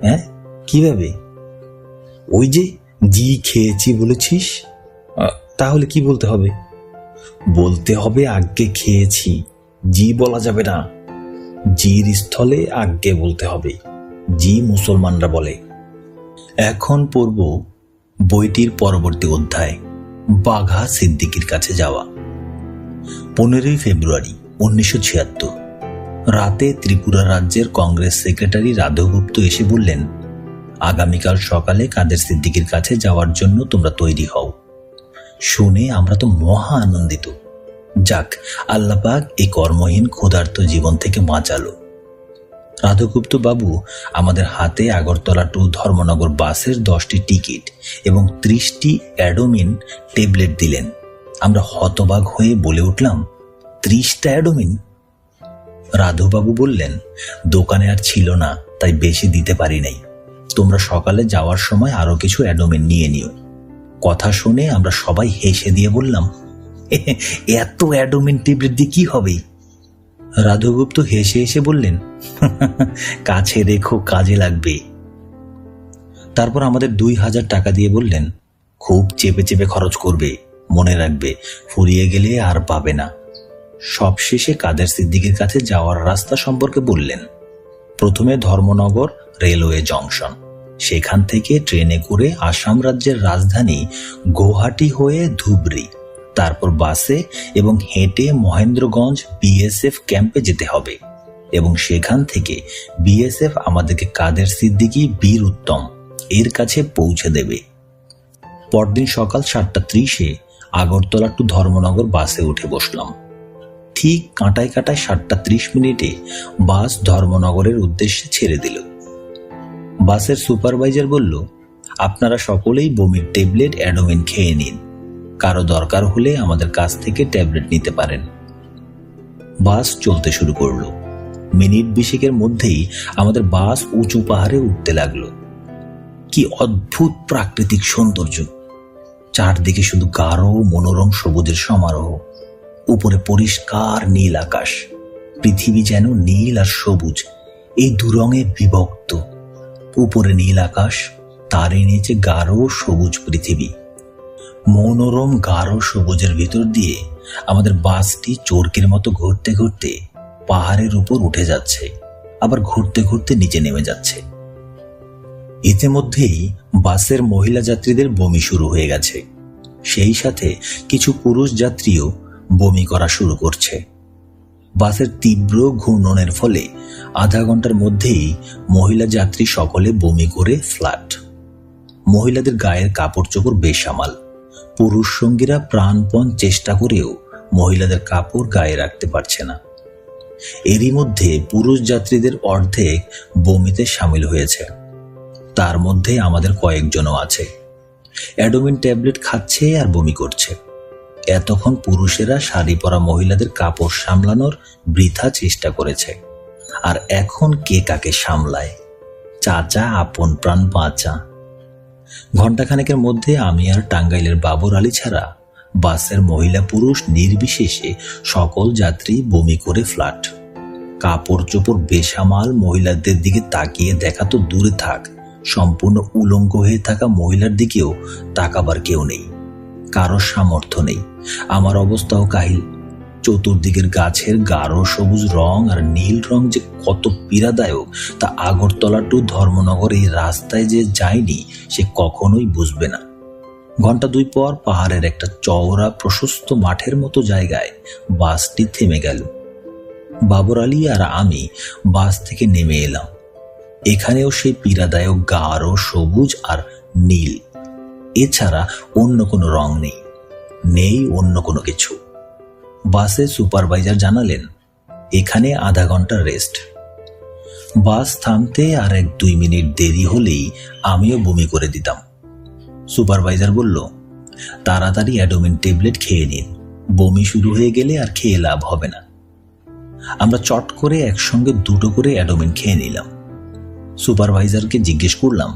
হ্যাঁ, কিভাবে? ওই যে জি খেয়েছি বলেছিস, তাহলে কি বলতে হবে? বলতে হবে আজ্ঞে খেয়েছি, জি বলা যাবে না। জির স্থলে আজ্ঞে বলতে হবে, জি মুসলমানরা বলে। এখন পড়ব বইটির পরবর্তী অধ্যায়, বাঘা সিদ্দিকীর কাছে যাওয়া। 15 ফেব্রুয়ারি 1976 রাতে ত্রিপুরা রাজ্যের কংগ্রেস সেক্রেটারি রাধুগুপ্ত এসে বললেন, আগামীকাল সকালে কাদের সিদ্দিকীর কাছে যাওয়ার জন্য তোমরা তৈরি হও। শুনে আমরা তো মহা আনন্দিত। যাক, আল্লাহ পাক এই কর্মহীন ক্ষুধার্ত জীবন থেকে বাঁচালো। রাধুগুপ্ত বাবু আমাদের হাতে আগরতলা টু ধর্মনগর বাসের 10টি টিকিট এবং 30টি অ্যাডোমিন ট্যাবলেট দিলেন। আমরা হতবাক হয়ে বলে উঠলাম, 30টা অ্যাডোমিন? রাধুবাবু বললেন, দোকানে আর ছিল না, তাই বেশি দিতে পারি নাই। তোমরা সকালে যাওয়ার সময় আরো কিছু অ্যাডোমিন নিয়ে নিও। কথা শুনে আমরা সবাই হেসে দিয়ে বললাম, এত অ্যাডোমিন ট্যাবলেট দিয়ে কি হবে? রাধুগুপ্ত হেসে হেসে বললেন, কাছে রেখো, কাজে লাগবে। তারপর আমাদের 2000 টাকা দিয়ে বললেন, খুব চেপে চেপে খরচ করবে, মনে রাখবে ফুরিয়ে গেলে আর পাবে না। সবশেষে কাদের সিদ্দিকীর কাছে যাওয়ার রাস্তা সম্পর্কে বললেন। প্রথমে ধর্মনগর রেলওয়ে জংশন, সেখান থেকে ট্রেনে করে আসাম রাজ্যের রাজধানী গুয়াহাটি হয়ে ধুবড়ি, তারপর বাসে এবং হেঁটে মহেন্দ্রগঞ্জ বিএসএফ ক্যাম্পে যেতে হবে এবং সেখান থেকে বিএসএফ আমাদেরকে কাদের সিদ্দিকী বীর উত্তম এর কাছে পৌঁছে দেবে। পরদিন সকাল 7:30 আগরতলা টু ধর্মনগর বাসে উঠে বসলাম। ঠিক কাঁটায় কাঁটায় 7:30 বাস ধর্মনগরের উদ্দেশ্যে ছেড়ে দিল। বাসের সুপারভাইজার বলল, আপনারা সকলেই বমির ট্যাবলেট অ্যাডোমিন খেয়ে নিন। কারো দরকার হলে আমাদের কাছ থেকে ট্যাবলেট নিতে পারেন। বাস চলতে শুরু করলো। মিনিট 20 মধ্যেই আমাদের বাস উঁচু পাহাড়ে উঠতে লাগলো। কি অদ্ভুত প্রাকৃতিক সৌন্দর্য! চারদিকে শুধু গাঢ় মনোরম সবুজের সমারোহ। উপরে পরিষ্কার নীল আকাশ। পৃথিবী যেন নীল আর সবুজ এই দুরঙে বিভক্ত। উপরে নীল আকাশ, তারই নিচে গাঢ় সবুজ পৃথিবী। মনোরম গাঢ় সবুজের ভিতর দিয়ে আমাদের বাসটি চরকির মতো ঘুরতে ঘুরতে পাহাড়ের উপর উঠে যাচ্ছে, আবার ঘুরতে ঘুরতে নিচে নেমে যাচ্ছে। ইতিমধ্যেই বাসের মহিলা যাত্রীদের বমি শুরু হয়ে গেছে। সেই সাথে কিছু পুরুষ যাত্রীও বমি করা শুরু করছে। বাসের তীব্র ঘূর্ণনের ফলে আধা ঘন্টার মধ্যেই মহিলা যাত্রী সকলে বমি করে ফ্ল্যাট। মহিলাদের গায়ের কাপড় চোপড় বেসামাল। পুরুষ সঙ্গীরা প্রাণপণ চেষ্টা করেও মহিলাদের কাপড় গায়ে রাখতে পারছে না। এরই মধ্যে পুরুষ যাত্রীদের অর্ধেক বমিতে সামিল হয়েছে। তার মধ্যে আমাদের কয়েকজনও আছে। অ্যাডোমিন ট্যাবলেট খাচ্ছে আর বমি করছে। এতক্ষণ পুরুষেরা শাড়ি পরা মহিলাদের কাপড় সামলানোর বৃথা চেষ্টা করেছে, আর এখন কে কাকে সামলায়? চাচা আপন প্রাণ বাঁচা। ঘণ্টাখানেকের মধ্যে আমি আর টাঙ্গাইলের বাবর আলী ছাড়া বাসের মহিলা পুরুষ নির্বিশেষে সকল যাত্রী বমি করে ফ্ল্যাট। কাপড় চোপড় বেসামাল মহিলাদের দিকে তাকিয়ে দেখা তো দূরে থাক, সম্পূর্ণ উলঙ্গ হয়ে থাকা মহিলার দিকেও তাকাবার কেউ নেই। কারো সামর্থ্য নেই। আমার অবস্থাও কাহিল। চতুর্দিকের গাছের গাঢ় সবুজ রং আর নীল রং যে কত পীড়াদায়ক তা আগরতলা টু ধর্মনগর এই রাস্তায় যে যায়নি সে কখনোই বুঝবে না। ঘন্টা 2 পর পাহাড়ের একটা চওড়া প্রশস্ত মাঠের মতো জায়গায় বাসটি থেমে গেল। বাবর আলী আর আমি বাস থেকে নেমে এলাম। এখানেও সেই পীড়াদায়ক গাঢ় সবুজ আর নীল, এছাড়া অন্য কোনো রং নেই, নেই অন্য কোনো কিছু। বাসে সুপারভাইজার জানালেন এখানে আধা ঘন্টা রেস্ট। বাস থামতে আর 1-2 মিনিট দেরি হলেই আমিও বমি করে দিতাম। সুপারভাইজার বলল, তাড়াতাড়ি অ্যাডোমিন ট্যাবলেট খেয়ে নিন, বমি শুরু হয়ে গেলে আর খেয়ে লাভ হবে না। আমরা চট করে একসঙ্গে 2টো করে অ্যাডোমিন খেয়ে নিলাম। সুপারভাইজারকে জিজ্ঞেস করলাম,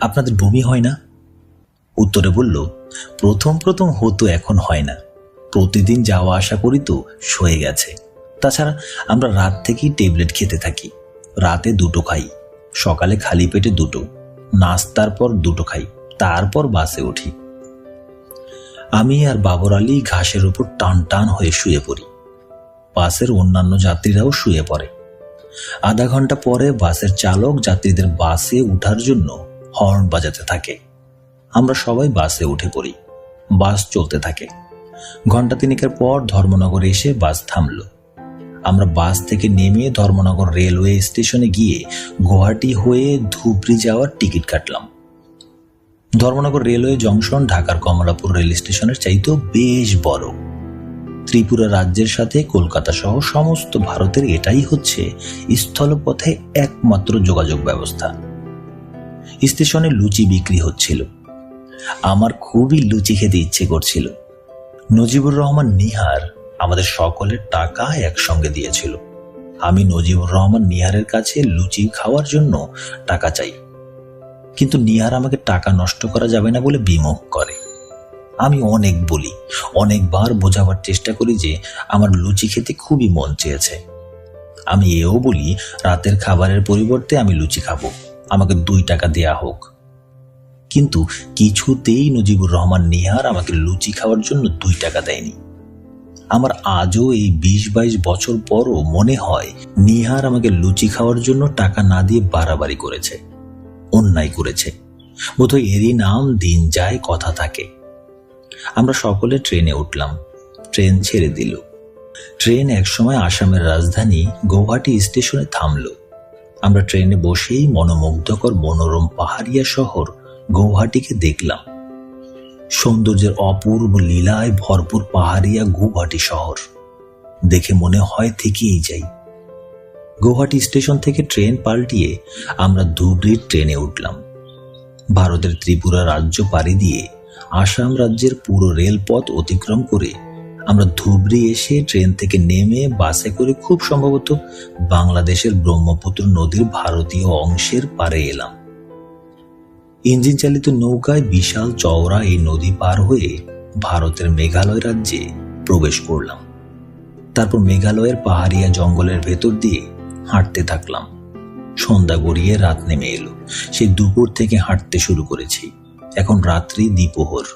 আপনাদের বমি হয় না? উত্তরে বলল, প্রথম হতো, এখন হয় না। প্রতিদিন যাওয়া আসা করি তো সয়ে গেছে। তাছাড়া আমরা রাত থেকেই ট্যাবলেট খেতে থাকি। রাতে 2টো খাই, সকালে খালি পেটে 2টো, নাস্তার পর 2টো খাই, তারপর বাসে উঠি। আমি আর বাবর আলী ঘাসের উপর টান টান হয়ে শুয়ে পড়ি। বাসের অন্যান্য যাত্রীরাও শুয়ে পড়ে। আধা ঘন্টা পরে বাসের চালক যাত্রীদের বাসে উঠার জন্য হর্ন বাজাতে থাকে। আমরা সবাই বাসে উঠে পড়ি। বাস চলতে থাকে। ঘন্টা 3 পর ধর্মনগরে এসে বাস থামল। আমরা বাস থেকে নেমে ধর্মনগর রেলওয়ে স্টেশনে গিয়ে গুয়াহাটি হয়ে ধুবড়ি যাওয়ার টিকিট কাটলাম। ধর্মনগর রেলওয়ে জংশন ঢাকার কমলাপুর রেল স্টেশনের চাইতেও বেশ বড়। ত্রিপুরা রাজ্যের সাথে কলকাতা সহ সমস্ত ভারতের এটাই হচ্ছে স্থলপথে একমাত্র যোগাযোগ ব্যবস্থা। স্টেশনে লুচি বিক্রি হচ্ছিল। আমার খুবই লুচি খেতে ইচ্ছে করছিল। নজিবুর রহমান নিহার আমাদের সকলের টাকা একসঙ্গে দিয়েছিল। আমি নজিবুর রহমান নিহারের কাছে লুচি খাওয়ার জন্য টাকা চাই, কিন্তু নিহার আমাকে টাকা নষ্ট করা যাবে না বলে বিমুখ করে। আমি অনেক বলি, অনেকবার বোঝাবার চেষ্টা করি যে আমার লুচি খেতে খুবই মন চেয়েছে। আমি এও বলি রাতের খাবারের পরিবর্তে আমি লুচি খাবো, আমাকে 2 টাকা দেয়া হোক। কিন্তু কিছুতেই নজিবুর রহমান নিহার আমাকে লুচি খাওয়ার জন্য 2 টাকা দেয়নি। আমার আজও এই 20-22 বছর পরও মনে হয় নিহার আমাকে লুচি খাওয়ার জন্য টাকা না দিয়ে বাড়াবাড়ি করেছে, অন্যায় করেছে। বোধহয় এরই নাম দিন যায় কথা থাকে। আমরা সকলে ট্রেনে উঠলাম। ট্রেন ছেড়ে দিল। ট্রেন একসময় আসামের রাজধানী গৌহাটি স্টেশনে থামল। আমরা ট্রেনে বসেই মনোমুগ্ধকর মনোরম পাহাড়িয়া শহর গৌহাটিকে দেখলাম। সৌন্দর্যের অপূর্ব লীলায় ভরপুর পাহাড়িয়া গৌহাটি শহর দেখে মনে হয় থেকেই যাই। গৌহাটি স্টেশন থেকে ট্রেন পাল্টিয়ে আমরা ধুবড়ির ট্রেনে উঠলাম। ভারতের ত্রিপুরা রাজ্য পাড়ি দিয়ে আসাম রাজ্যের পুরো রেলপথ অতিক্রম করে আমরা ধুবড়ি এসে ট্রেন থেকে নেমে বাসে করে খুব সম্ভবত বাংলাদেশের ব্রহ্মপুত্র নদীর ভারতীয় অংশের পাড়ে এলাম। ইঞ্জিন চালিত নৌকায় বিশাল চওড়া এই নদী পার হয়ে ভারতের মেঘালয় রাজ্যে প্রবেশ করলাম। তারপর মেঘালয়ের পাহাড়িয়া জঙ্গলের ভেতর দিয়ে হাঁটতে থাকলাম। সন্ধ্যা গড়িয়ে রাত নেমে এলো। সেই দুপুর থেকে হাঁটতে শুরু করেছি। এখন রাত্রি দ্বিপ্রহর।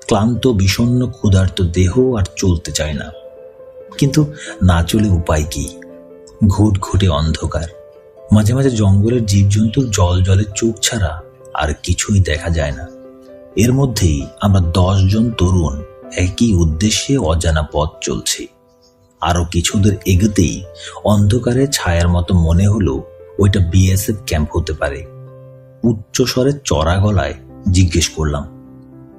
ক্লান্ত বিষণ্ণ ক্ষুধার্ত দেহ আর চলতে চায় না, কিন্তু না চলে উপায় কি? ঘুটঘুটে অন্ধকার, মাঝে মাঝে জঙ্গলের জীবজন্তুর জলের চোখ ছাড়া আর কিছুই দেখা যায় না। এর মধ্যেই আমরা 10 জন তরুণ একই উদ্দেশ্যে অজানা পথ চলছি। আরো কিছুদূর এগোতেই অন্ধকারে ছায়ার মতো মনে হলো ওইটা বিএসএফ ক্যাম্প হতে পারে। উচ্চ স্বরে চড়া গলায় জিজ্ঞেস করলাম,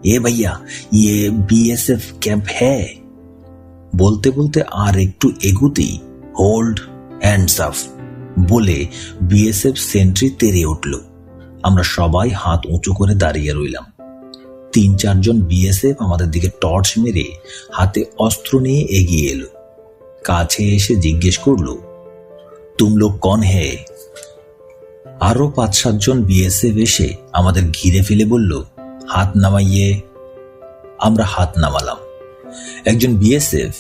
এ ভাইয়া, ইয়ে বিএসএফ ক্যাম্প হ্যাঁ? বলতে বলতে আর একটু এগুতেই হোল্ড হ্যান্ডস আপ বলে বিএসএফ সেন্ট্রি তেড়ে উঠল। আমরা সবাই হাত উঁচু করে দাঁড়িয়ে রইলাম। 3-4 জন বিএসএফ আমাদের দিকে টর্চ মেরে হাতে অস্ত্র নিয়ে এগিয়ে এলো। কাছে এসে জিজ্ঞেস করলো, তুম লোক কন হে? আরো 5-7 জন বিএসএফ এসে আমাদের ঘিরে ফেলে বলল, হাত নামাইয়ে। আমরা হাত নামালাম। একজন বিএসএফ,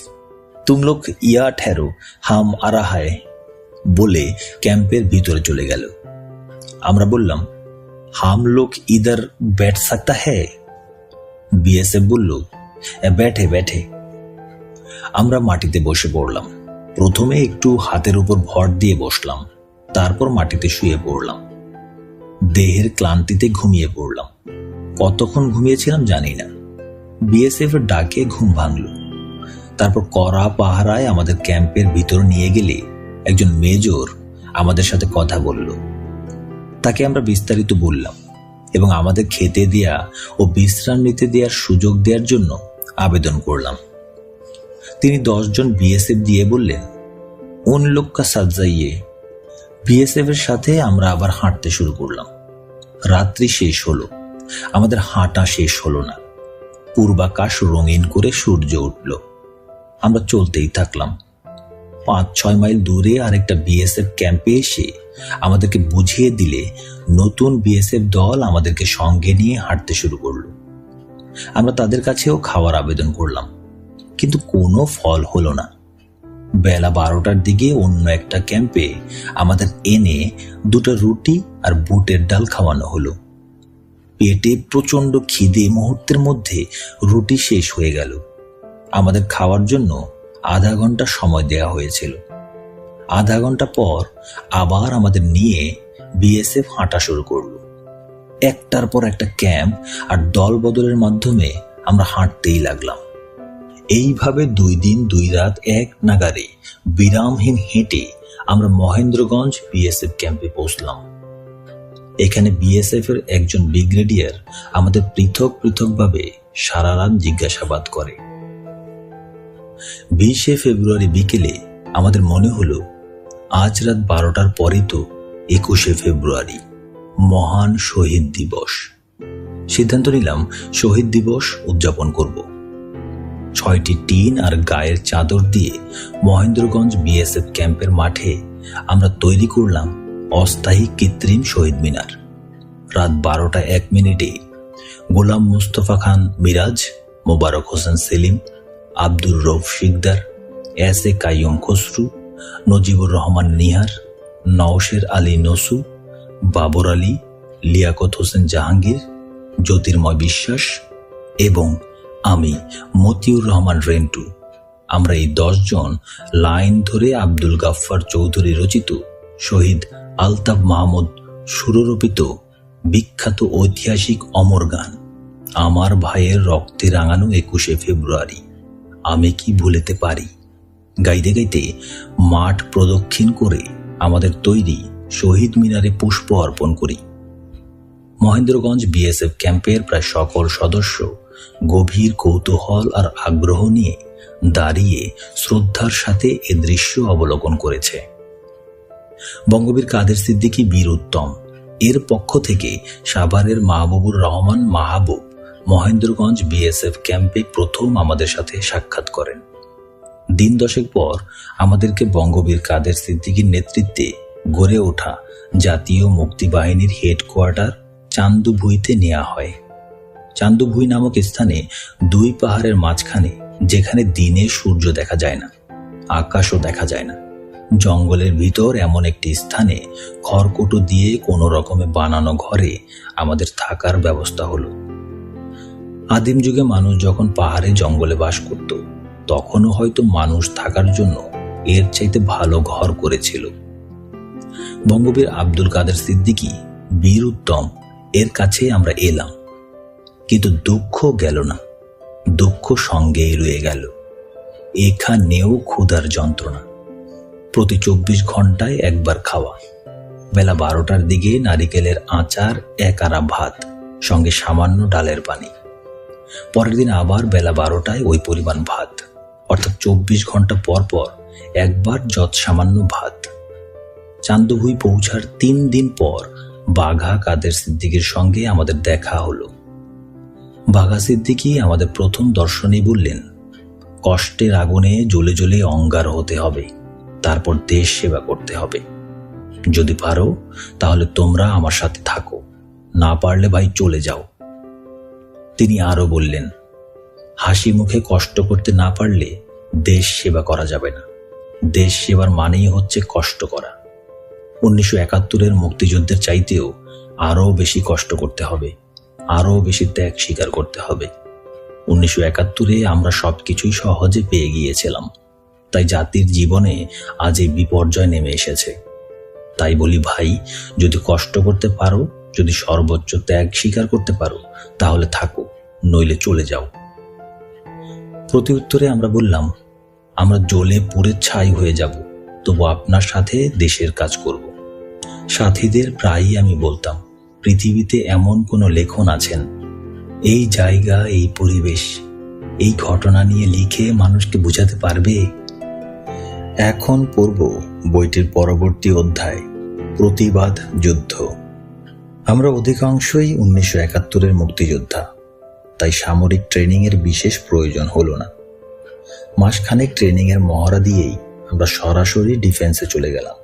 তুম লোক ইয়া ঠেরো, হাম আরা হায় বলে ক্যাম্পের ভিতরে চলে গেল। আমরা বললাম, হাম লোক ইধার बैठ सकता है? বিএসএফ বলল, बैठे बैठे। আমরা মাটিতে বসে পড়লাম। প্রথমে একটু হাতের উপর ভর দিয়ে বসলাম, তারপর মাটিতে শুয়ে পড়লাম। দেহের ক্লান্তিতে ঘুমিয়ে পড়লাম। কতক্ষণ ঘুমিয়েছিলাম জানি না। বিএসএফ এর ডাকে ঘুম ভাঙল। তারপর কড়া পাহারায় আমাদের ক্যাম্পের ভিতর নিয়ে গেলে একজন মেজর আমাদের সাথে কথা বলল। তাকে আমরা বিস্তারিত বললাম এবং আমাদের খেতে দেয়া ও বিশ্রাম নিতে দেওয়ার সুযোগ দেওয়ার জন্য আবেদন করলাম। তিনি 10 জন বিএসএফ দিয়ে বললেন, উন লোক কা সাথ যাইয়ে। বিএসএফ এর সাথে আমরা আবার হাঁটতে শুরু করলাম। রাত্রি শেষ হলো, আমাদের হাঁটা শেষ হলো না। পূর্বাকাশ রঙিন করে সূর্য উঠল। আমরা চলতেই থাকলাম। 5-6 মাইল দূরে আরেকটা বিএসএফ ক্যাম্পে এসে আমাদেরকে বুঝিয়ে দিলে নতুন বিএসএফ দল আমাদেরকে সঙ্গে নিয়ে হাঁটতে শুরু করলো। আমরা তাদের কাছেও খাওয়ার আবেদন করলাম, কিন্তু কোনো ফল হলো না। বেলা 12টার দিকে অন্য একটা ক্যাম্পে আমাদের এনে 2টা রুটি আর বুটের ডাল খাওয়ানো হলো। পেটে প্রচন্ড খিদে, মুহূর্তের মধ্যে রুটি শেষ হয়ে গেল। আমাদের খাওয়ার জন্য আধা ঘন্টা সময় দেয়া হয়েছিল। আধা ঘন্টা পর আবার আমাদের নিয়ে বিএসএফ হাঁটা শুরু করলো। একটার পর একটা ক্যাম্প আর দল বদলের মাধ্যমে আমরা হাঁটতেই লাগলাম। এইভাবে 2 দিন 2 রাত এক নাগারে বিরামহীন হেঁটে আমরা মহেন্দ্রগঞ্জ বিএসএফ ক্যাম্পে পৌঁছলাম। এখানে বিএসএফ এর একজন ব্রিগেডিয়ার আমাদের পৃথক পৃথকভাবে সারা রাত জিজ্ঞাসাবাদ করে। 20 ফেব্রুয়ারি বিকেলে আমাদের মনে হলো আজ রাত 12টার পরে তো 21 ফেব্রুয়ারি, মহান শহীদ দিবস। সিদ্ধান্ত নিলাম শহীদ দিবস উদযাপন করব। 6টি টিন আর গায়ের চাদর দিয়ে মহেন্দ্রগঞ্জ বিএসএফ ক্যাম্পের মাঠে আমরা তৈরি করলাম অস্থায়ী কৃত্রিম শহীদ মিনার। রাত 12টা 1 মিনিটে গোলাম মুস্তফা খান মিরাজ, মোবারক হোসেন সেলিম, আব্দুর রউফ শিকদার, এস.এ. কাইয়ুম খসরু, নজিবুর রহমান নিহার, নওশের আলী নসু, বাবর আলী, লিয়াকত হোসেন জাহাঙ্গীর, জ্যোতির্ময় বিশ্বাস এবং আমি মতিউর রহমান রেন্টু, আমরা এই 10 জন লাইন ধরে আব্দুল গাফফার চৌধুরী রচিত শহীদ আলতাফ মাহমুদ সুররোপিত বিখ্যাত ঐতিহাসিক অমর গান আমার ভাইয়ের রক্তে রাঙানো 21 ফেব্রুয়ারি আমি কি ভুলেতে পারি গাইতে গাইতে মাঠ প্রদক্ষিণ করে আমাদের তৈরি শহীদ মিনারে পুষ্প অর্পণ করি। মহেন্দ্রগঞ্জ বিএসএফ ক্যাম্পের প্রায় সকল সদস্য গভীর কৌতূহল আর আগ্রহ নিয়ে দাঁড়িয়ে শ্রদ্ধার সাথে এ দৃশ্য অবলোকন করেছে। বঙ্গবীর কাদের সিদ্দিকী বীর উত্তম, এর পক্ষ থেকে সাভারের মাহবুবুর রহমান মাহবুব মহেন্দ্রগঞ্জ বিএসএফ ক্যাম্পে প্রথম আমাদের সাথে সাক্ষাৎ করেন। দিন দশেক পর আমাদেরকে বঙ্গবীর কাদের সিদ্দিকীর নেতৃত্বে গড়ে ওঠা জাতীয় মুক্তিবাহিনীর হেডকোয়ার্টার চান্দুভুঁইতে নেওয়া হয়। চান্দুভুঁই নামক স্থানে দুই পাহাড়ের মাঝখানে, যেখানে দিনে সূর্য দেখা যায় না, আকাশও দেখা যায় না, জঙ্গলের ভিতর এমন একটি স্থানে খড়কুটো দিয়ে কোনো রকমে বানানো ঘরে আমাদের থাকার ব্যবস্থা হলো। আদিম যুগে মানুষ যখন পাহাড়ে জঙ্গলে বাস করত, তখনও হয়তো মানুষ থাকার জন্য এর চাইতে ভালো ঘর করেছিল। বঙ্গবীর আব্দুল কাদের সিদ্দিকী বীর উত্তম এর কাছে আমরা এলাম, কিন্তু দুঃখ গেল না, দুঃখ সঙ্গেই রয়ে গেল। এখানেও ক্ষুধার যন্ত্রণা, প্রতি 24 ঘন্টায় একবার খাওয়া। বেলা 12টার দিকে নারিকেলের আচার, এক আরা ভাত, সঙ্গে সামান্য ডালের পানি। পরের দিন আবার বেলা 12টায় ওই পরিমাণ ভাত, অর্থাৎ 24 ঘন্টা পর পর একবার যৎ সামান্য ভাত। চান্দুভুঁই পৌঁছার 3 দিন পর বাঘা কাদের সিদ্দিকীর সঙ্গে আমাদের দেখা হলো। বাঘা সিদ্দিকী আমাদের প্রথম দর্শনেই বললেন, কষ্টের আগুনে জ্বলে জ্বলে অঙ্গার হতে হবে, তারপর দেশ সেবা করতে হবে। যদি পারো তাহলে তোমরা আমার সাথে থাকো, না পারলে ভাই চলে যাও। তিনি আরো বললেন, হাসি মুখে কষ্ট করতে না পারলে দেশ সেবা করা যাবে না। দেশ সেবার মানেই হচ্ছে কষ্ট করা। 1971-এর মুক্তিযুদ্ধের চাইতেও আরো বেশি কষ্ট করতে হবে, আরো বেশি ত্যাগ স্বীকার করতে হবে। 1971-এ আমরা সবকিছুই সহজে পেয়ে গিয়েছিলাম, তাই জাতির জীবনে আজ এই বিপর্যয় নেমে এসেছে। তাই বলি ভাই, যদি কষ্ট করতে পারো, যদি সর্বোচ্চ ত্যাগ স্বীকার করতে পারো, তাহলে থাকো, নইলে চলে যাও। প্রতি উত্তরে আমরা বললাম, আমরা জ্বলে পুড়ে ছাই হয়ে যাব, তবু আপনার সাথে দেশের কাজ করব। সাথীদের প্রায়ই আমি বলতাম, পৃথিবীতে এমন কোনো লেখন আছেন, এই জায়গা, এই পরিবেশ, এই ঘটনা নিয়ে লিখে মানুষকে বোঝাতে পারবে? এখন পড়ব বইটির পরবর্তী অধ্যায়, প্রতিবাদ যুদ্ধ। আমরা অধিকাংশই 1971-এর মুক্তিযোদ্ধা, তাই সামরিক ট্রেনিংয়ের বিশেষ প্রয়োজন হলো না। মাসখানেক ট্রেনিংয়ের মহড়া দিয়েই আমরা সরাসরি ডিফেন্সে চলে গেলাম।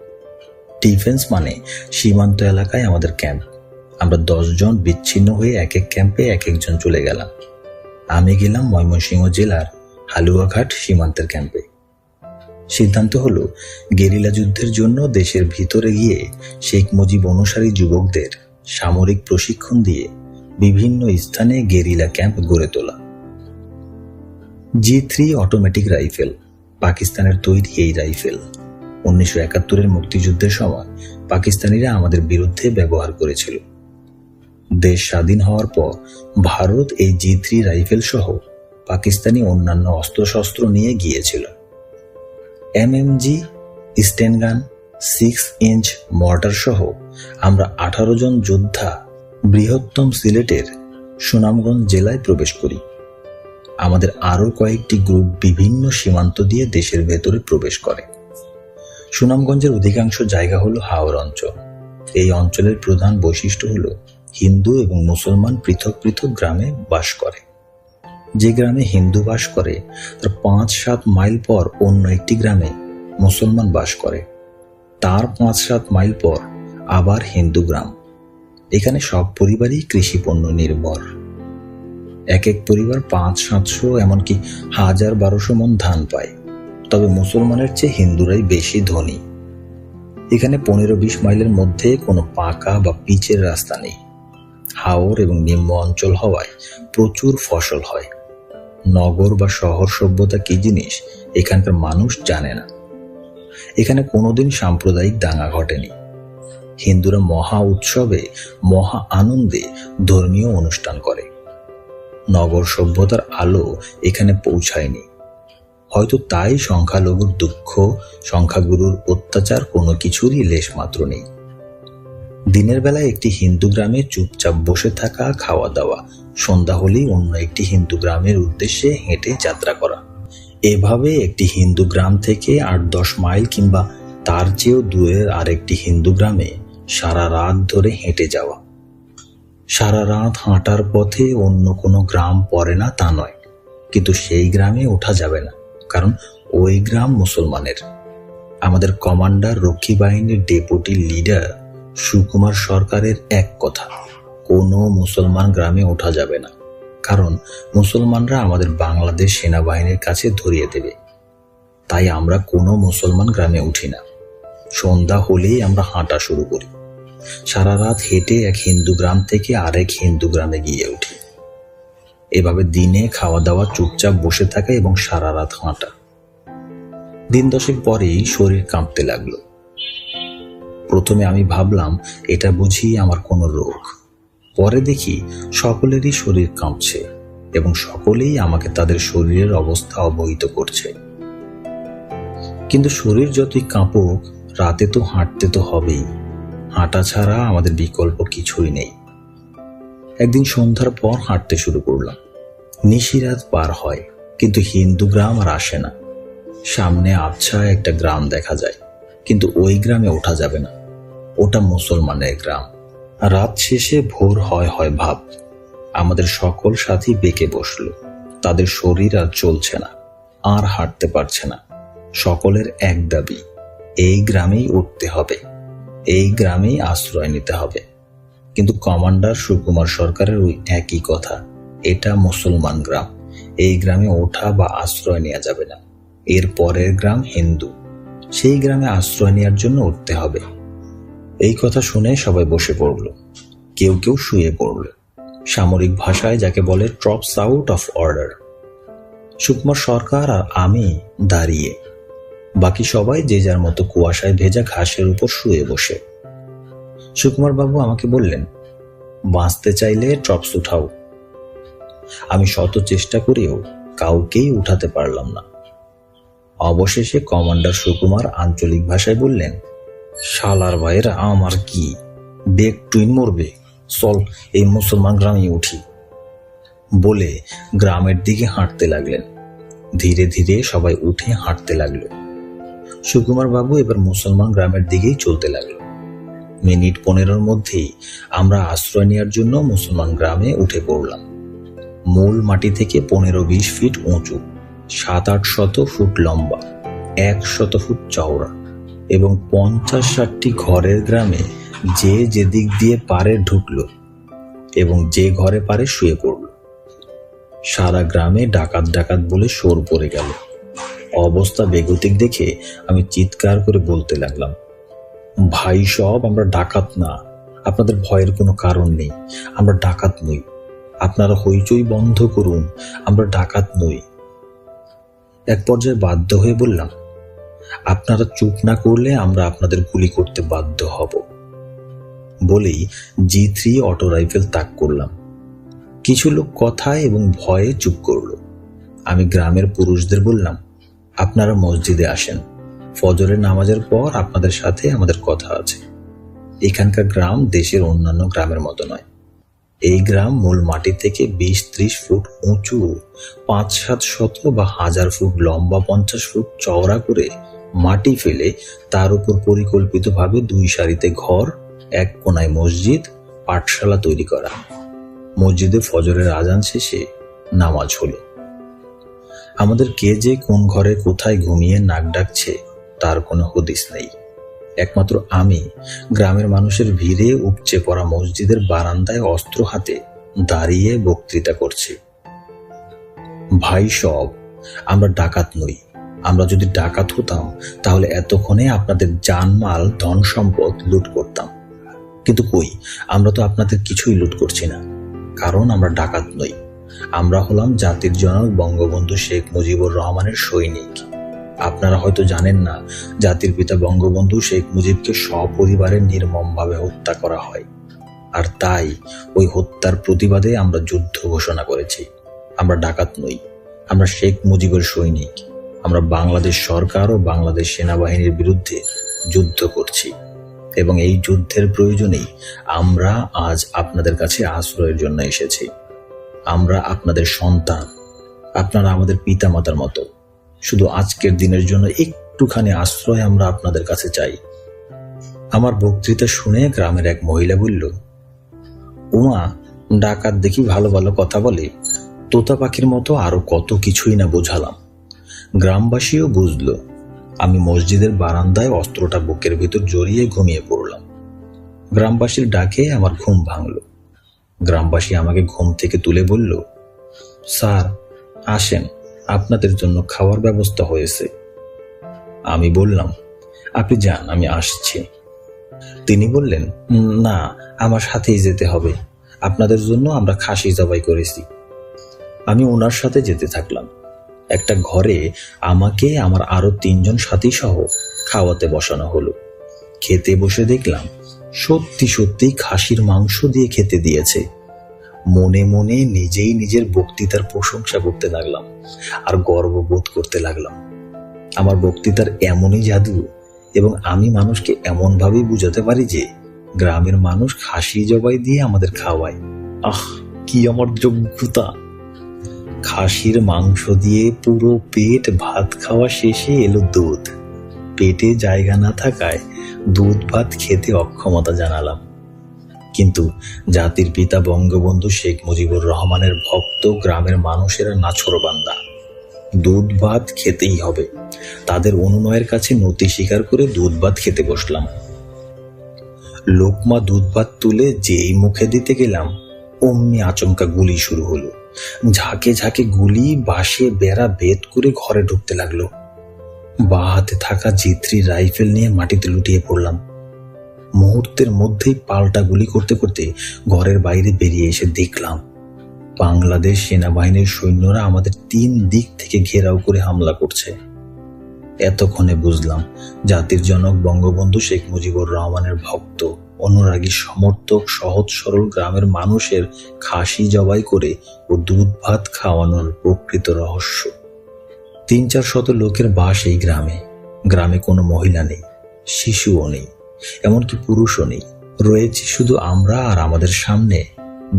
ডিফেন্স মানে সীমান্ত এলাকায় আমাদের ক্যাম্প। আমরা 10 জন বিচ্ছিন্ন হয়ে এক এক ক্যাম্পে এক একজন চলে গেলাম। আমি গেলাম ময়মনসিংহ জেলার হালুয়াঘাট সীমান্তের ক্যাম্পে। সিদ্ধান্ত হলো, গেরিলা যুদ্ধের জন্য দেশের ভিতরে গিয়ে শেখ মুজিব অনুসারী যুবকদের সামরিক প্রশিক্ষণ দিয়ে বিভিন্ন স্থানে গেরিলা ক্যাম্প গড়ে তোলা। G3 অটোমেটিক রাইফেল, পাকিস্তানের তৈরি এই রাইফেল 1971-এর মুক্তিযুদ্ধের সময় পাকিস্তানিরা আমাদের বিরুদ্ধে ব্যবহার করেছিল। দেশ স্বাধীন হওয়ার পর ভারত এই G3 রাইফেল সহ পাকিস্তানি অন্যান্য অস্ত্রশস্ত্র নিয়ে গিয়েছিল। MMG, স্টেনগান, 6 ইঞ্চ মর্টার সহ আমরা 18 জন যোদ্ধা বৃহত্তম সিলেটের সুনামগঞ্জ জেলায় প্রবেশ করি। আমাদের আরো কয়েকটি গ্রুপ বিভিন্ন সীমান্ত দিয়ে দেশের ভেতরে প্রবেশ করে। সুনামগঞ্জের অধিকাংশ জায়গা হলো হাওর অঞ্চল। এই অঞ্চলের প্রধান বৈশিষ্ট্য হলো হিন্দু এবং মুসলমান পৃথক পৃথক গ্রামে বাস করে। যে গ্রামে হিন্দু বাস করে তার 5-7 মাইল পর অন্য একটি গ্রামে মুসলমান বাস করে, তার 5-7 মাইল পর আবার হিন্দু গ্রাম। এখানে সব পরিবারই কৃষি পণ্য নির্ভর। এক এক পরিবার 500-700 এমনকি 1000-1200 মণ ধান পায়। তবে মুসলমানের চেয়ে হিন্দুরাই বেশি ধনী। এখানে 15-20 মাইলের মধ্যে কোনো পাকা বা পিচের রাস্তা নেই। হাওর এবং নিম্ন অঞ্চল হওয়ায় প্রচুর ফসল হয়। নগর বা শহর সভ্যতা কি জিনিস এখানকার মানুষ জানে না। এখানে কোনোদিন সাম্প্রদায়িক দাঙ্গা ঘটেনি। হিন্দুরা মহা উৎসবে, মহা আনন্দে ধর্মীয় অনুষ্ঠান করে। নগর সভ্যতার আলো এখানে পৌঁছায়নি। হয়তো তাই সংখ্যালঘুর দুঃখ, সংখ্যাগুরুর অত্যাচার কোনো কিছুরই লেশ মাত্র নেই। দিনের বেলায় একটি হিন্দু গ্রামে চুপচাপ বসে থাকা, খাওয়া দাওয়া, সন্ধ্যা হলেই অন্য একটি হিন্দু গ্রামের উদ্দেশ্যে হেঁটে যাত্রা করা। এভাবে একটি হিন্দু গ্রাম থেকে 8-10 মাইল কিংবা তার চেয়েও দূরের আরেকটি হিন্দু গ্রামে সারা রাত ধরে হেঁটে যাওয়া। সারা রাত হাঁটার পথে অন্য কোনো গ্রাম পড়ে না তা নয়, কিন্তু সেই গ্রামে ওঠা যাবে না, কারণ ওই গ্রাম মুসলমানের। আমাদের কমান্ডার, রক্ষী বাহিনীর ডেপুটি লিডার সুকুমার সরকারের এক কথা, কোনো মুসলমান গ্রামে ওঠা যাবে না, কারণ মুসলমানরা আমাদের বাংলাদেশ সেনাবাহিনীর কাছে ধরিয়ে দেবে। তাই আমরা কোনো মুসলমান গ্রামে উঠি না। সন্ধ্যা হলেই আমরা হাঁটা শুরু করি। সারা রাত হেঁটে এক হিন্দু গ্রাম থেকে আরেক হিন্দু গ্রামে গিয়ে উঠি। এভাবে দিনে খাওয়া দাওয়া, চুপচাপ বসে থাকা এবং সারা রাত হাঁটা। দিন 10 পরেই শরীর কাঁপতে লাগলো। প্রথমে আমি ভাবলাম এটা বুঝি আমার কোনো রোগ। পরে দেখি সকলেরই শরীর কাঁপছে এবং সকলেই আমাকে তাদের শরীরের অবস্থা অবহিত করছে। কিন্তু শরীর যতই কাঁপুক, রাতে তো হাঁটতে তো হবেই। হাঁটা ছাড়া আমাদের বিকল্প কিছুই নেই। একদিন সন্ধ্যার পর হাঁটতে শুরু করলাম। নিশিরাত পার হয়, কিন্তু হিন্দু গ্রাম আর আসে না। সামনে আবছা একটা গ্রাম দেখা যায়, কিন্তু ওই গ্রামে ওঠা যাবে না, ওটা মুসলমানের গ্রাম। রাত শেষে ভোর হয় ভাব। আমাদের সকল সাথী বেঁকে বসলো। তাদের শরীর আর চলছে না, আর হাঁটতে পারছে না। সকলের এক দাবি, এই গ্রামেই উঠতে হবে, এই গ্রামেই আশ্রয় নিতে হবে। কিন্তু কমান্ডার সুকুমার সরকারের ওই একই কথা, এটা মুসলমান গ্রাম, এই গ্রামে ওঠা বা আশ্রয় নেওয়া যাবে না। এর পরের গ্রাম হিন্দু, সেই গ্রামে আশ্রয় নেওয়ার জন্য উঠতে হবে। এই কথা শুনে সবাই বসে পড়ল, কেউ কেউ শুয়ে পড়ল। সামরিক ভাষায় যাকে বলে ট্রপস আউট অফ অর্ডার। সুকুমার সরকার আর আমি দাঁড়িয়ে, বাকি সবাই যে যার মতো কুয়াশায় ভেজা ঘাসের উপর শুয়ে বসে। সুকুমার বাবু আমাকে বললেন, বাঁচতে চাইলে ট্রপস উঠাও। আমি শত চেষ্টা করেও কাউকেই উঠাতে পারলাম না। অবশেষে কমান্ডার সুকুমার আঞ্চলিক ভাষায় বললেন, শালার ভাইরা আমার কি, বেগ টুইন মরবে, চল এই মুসলমান গ্রামে উঠি। বলে গ্রামের দিকে হাঁটতে লাগলেন। ধীরে ধীরে সবাই উঠে হাঁটতে লাগলো। সুকুমার বাবু এবার মুসলমান গ্রামের দিকেই চলতে লাগলো। মিনিট 15 মধ্যেই আমরা আশ্রয় নেওয়ার জন্য মুসলমান গ্রামে উঠে পড়লাম। মূল মাটি থেকে 15-20 ফিট উঁচু, 700-800 ফুট লম্বা, 100 ফুট চওড়া এবং 50-60টি ঘরের গ্রামে যে যেদিক দিয়ে পারে ঢুকলো এবং যে ঘরে পারে শুয়ে পড়ল। সারা গ্রামে ডাকাত ডাকাত বলে শোর পড়ে গেল। অবস্থা বেগতিক দেখে আমি চিৎকার করে বলতে লাগলাম, ভাই সব, আমরা ডাকাত না, আপনাদের ভয়ের কোনো কারণ নেই, আমরা ডাকাত নই, আপনারা হইচই বন্ধ করুন, আমরা ডাকাত নই। এক পর্যায়ে বাধ্য হয়ে বললাম, আপনারা চুপ না করলে আমরা আপনাদের গুলি করতে বাধ্য হব। বলেই G3 অটো রাইফেল তাক করলাম। কিছু লোক কথায় এবং ভয়ে চুপ করল। আমি গ্রামের পুরুষদের বললাম, আপনারা মসজিদে আসেন, ফজরের নামাজের পর আপনাদের সাথে আমাদের কথা আছে। এখানকার গ্রাম দেশের অন্যান্য গ্রামের মতো নয়। এই গ্রাম মূল মাটি থেকে 20-30 ফুট উঁচু, 500-700 বা 1000 ফুট লম্বা, 50 ফুট চওড়া করে মাটি ফেলে তার উপর পরিকল্পিতভাবে 2 সারিতে ঘর, এক কোনায় মসজিদ, পাঠশালা তৈরি করা। মসজিদে ফজরের আজান শেষে নামাজ হলো। আমাদের কে যে কোন ঘরে কোথায় ঘুমিয়ে নাক ডাকছে তার কোনো হদিস নেই। একমাত্র আমি গ্রামের মানুষের ভিড়ে উপচে পড়া মসজিদের বারান্দায় অস্ত্র হাতে দাঁড়িয়ে বক্তৃতা করছি। ভাই সব, আমরা ডাকাত নই। আমরা যদি ডাকাত হতাম তাহলে এতক্ষণে আপনাদের জানমাল, ধন সম্পদ লুট করতাম। কিন্তু কই, আমরা তো আপনাদের কিছুই লুট করছি না, কারণ আমরা ডাকাত নই। আমরা হলাম জাতির জনক বঙ্গবন্ধু শেখ মুজিবুর রহমানের সৈনিক। আপনারা হয়তো জানেন না, জাতির পিতা বঙ্গবন্ধু শেখ মুজিবকে সপরিবারে নির্মমভাবে হত্যা করা হয়। আর তাই ওই হত্যার প্রতিবাদে আমরা যুদ্ধ ঘোষণা করেছি। আমরা ডাকাত নই, আমরা শেখ মুজিবের সৈনিক। আমরা বাংলাদেশ সরকার ও বাংলাদেশ সেনাবাহিনীর বিরুদ্ধে যুদ্ধ করছি এবং এই যুদ্ধের প্রয়োজনেই আমরা আজ আপনাদের কাছে আশ্রয়ের জন্য এসেছি। আমরা আপনাদের সন্তান, আপনারা আমাদের পিতা মাতার মতো। শুধু আজকের দিনের জন্য একটুখানি আশ্রয় আমরা আপনাদের কাছে চাই। আমার বক্তৃতা শুনে গ্রামের এক মহিলা বলল, উমা, ডাকাত দেখি ভালো ভালো কথা বলে, তোতা পাখির মতো আরো কত কিছুই না বোঝালাম। গ্রামবাসীও বুঝলো। আমি মসজিদের বারান্দায় অস্ত্রটা বুকের ভিতর জড়িয়ে ঘুমিয়ে পড়লাম। গ্রামবাসীর ডাকে আমার ঘুম ভাঙল। গ্রামবাসী আমাকে ঘুম থেকে তুলে বলল, স্যার আসেন, আপনাদের জন্য খাওয়ার ব্যবস্থা হয়েছে। আমি বললাম, আপনি যান, আমি আসছি। তিনি বললেন, না, আমার সাথেই যেতে হবে, আপনাদের জন্য আমরা খাসি জবাই করেছি। আমি ওনার সাথে যেতে থাকলাম। একটা ঘরে আমাকে আমার আরো 3 জন সাথী সহ খাওয়াতে বসানো হলো। খেতে বসে দেখলাম সত্যি সত্যি খাসির মাংস দিয়ে খেতে দিয়েছে। মনে মনে নিজেই নিজের বক্তৃতার প্রশংসা করতে লাগলাম আর গর্ববোধ করতে লাগলাম। আমার বক্তৃতার এমনই জাদু, এবং আমি মানুষকে এমনভাবেই বুঝাতে পারি যে গ্রামের মানুষ খাসি জবাই দিয়ে আমাদের খাওয়ায়। আহ, কি আমার যোগ্যতা! খাসির মাংস দিয়ে পুরো পেট ভাত খাওয়া শেষে এলো দুধ। পেটে জায়গা না থাকায় দুধ ভাত খেতে অক্ষমতা জানালাম। কিন্তু জাতির পিতা বঙ্গবন্ধু শেখ মুজিবুর রহমানের ভক্ত গ্রামের মানুষেরা নাছোড়বান্দা। দুধ ভাত খেতেই হবে। তাদের অনুনয়ের কাছে নতি স্বীকার করে দুধ ভাত খেতে বসলাম। লোকমা দুধ ভাত তুলে যেই মুখে দিতে গেলাম, অমনি আচমকা গুলি শুরু হলো। ঝাঁকে ঝাঁকে গুলি বাঁশে বেড়া ভেদ করে ঘরে ঢুকতে লাগলো। বাঁ হাতে থাকা G3 রাইফেল নিয়ে মাটিতে লুটিয়ে পড়লাম। মুহূর্তের মধ্যেই পাল্টা গুলি করতে করতে ঘরের বাইরে বেরিয়ে এসে দেখলাম বাংলাদেশ সেনাবাহিনীর সৈন্যরা আমাদের 3 দিক থেকে ঘেরাও করে হামলা করছে। এতক্ষণে বুঝলাম জাতির জনক বঙ্গবন্ধু শেখ মুজিবুর রহমানের ভক্ত, অনুরাগী, সমর্থক, সহজ সরল গ্রামের মানুষের খাসি জবাই করে ও দুধ ভাত খাওয়ানোর প্রকৃত রহস্য। 300-400 লোকের বাস এই গ্রামে। গ্রামে কোনো মহিলা নেই, শিশুও নেই, এমনকি পুরুষও নেই। রয়েছে শুধু আমরা আর আমাদের সামনে,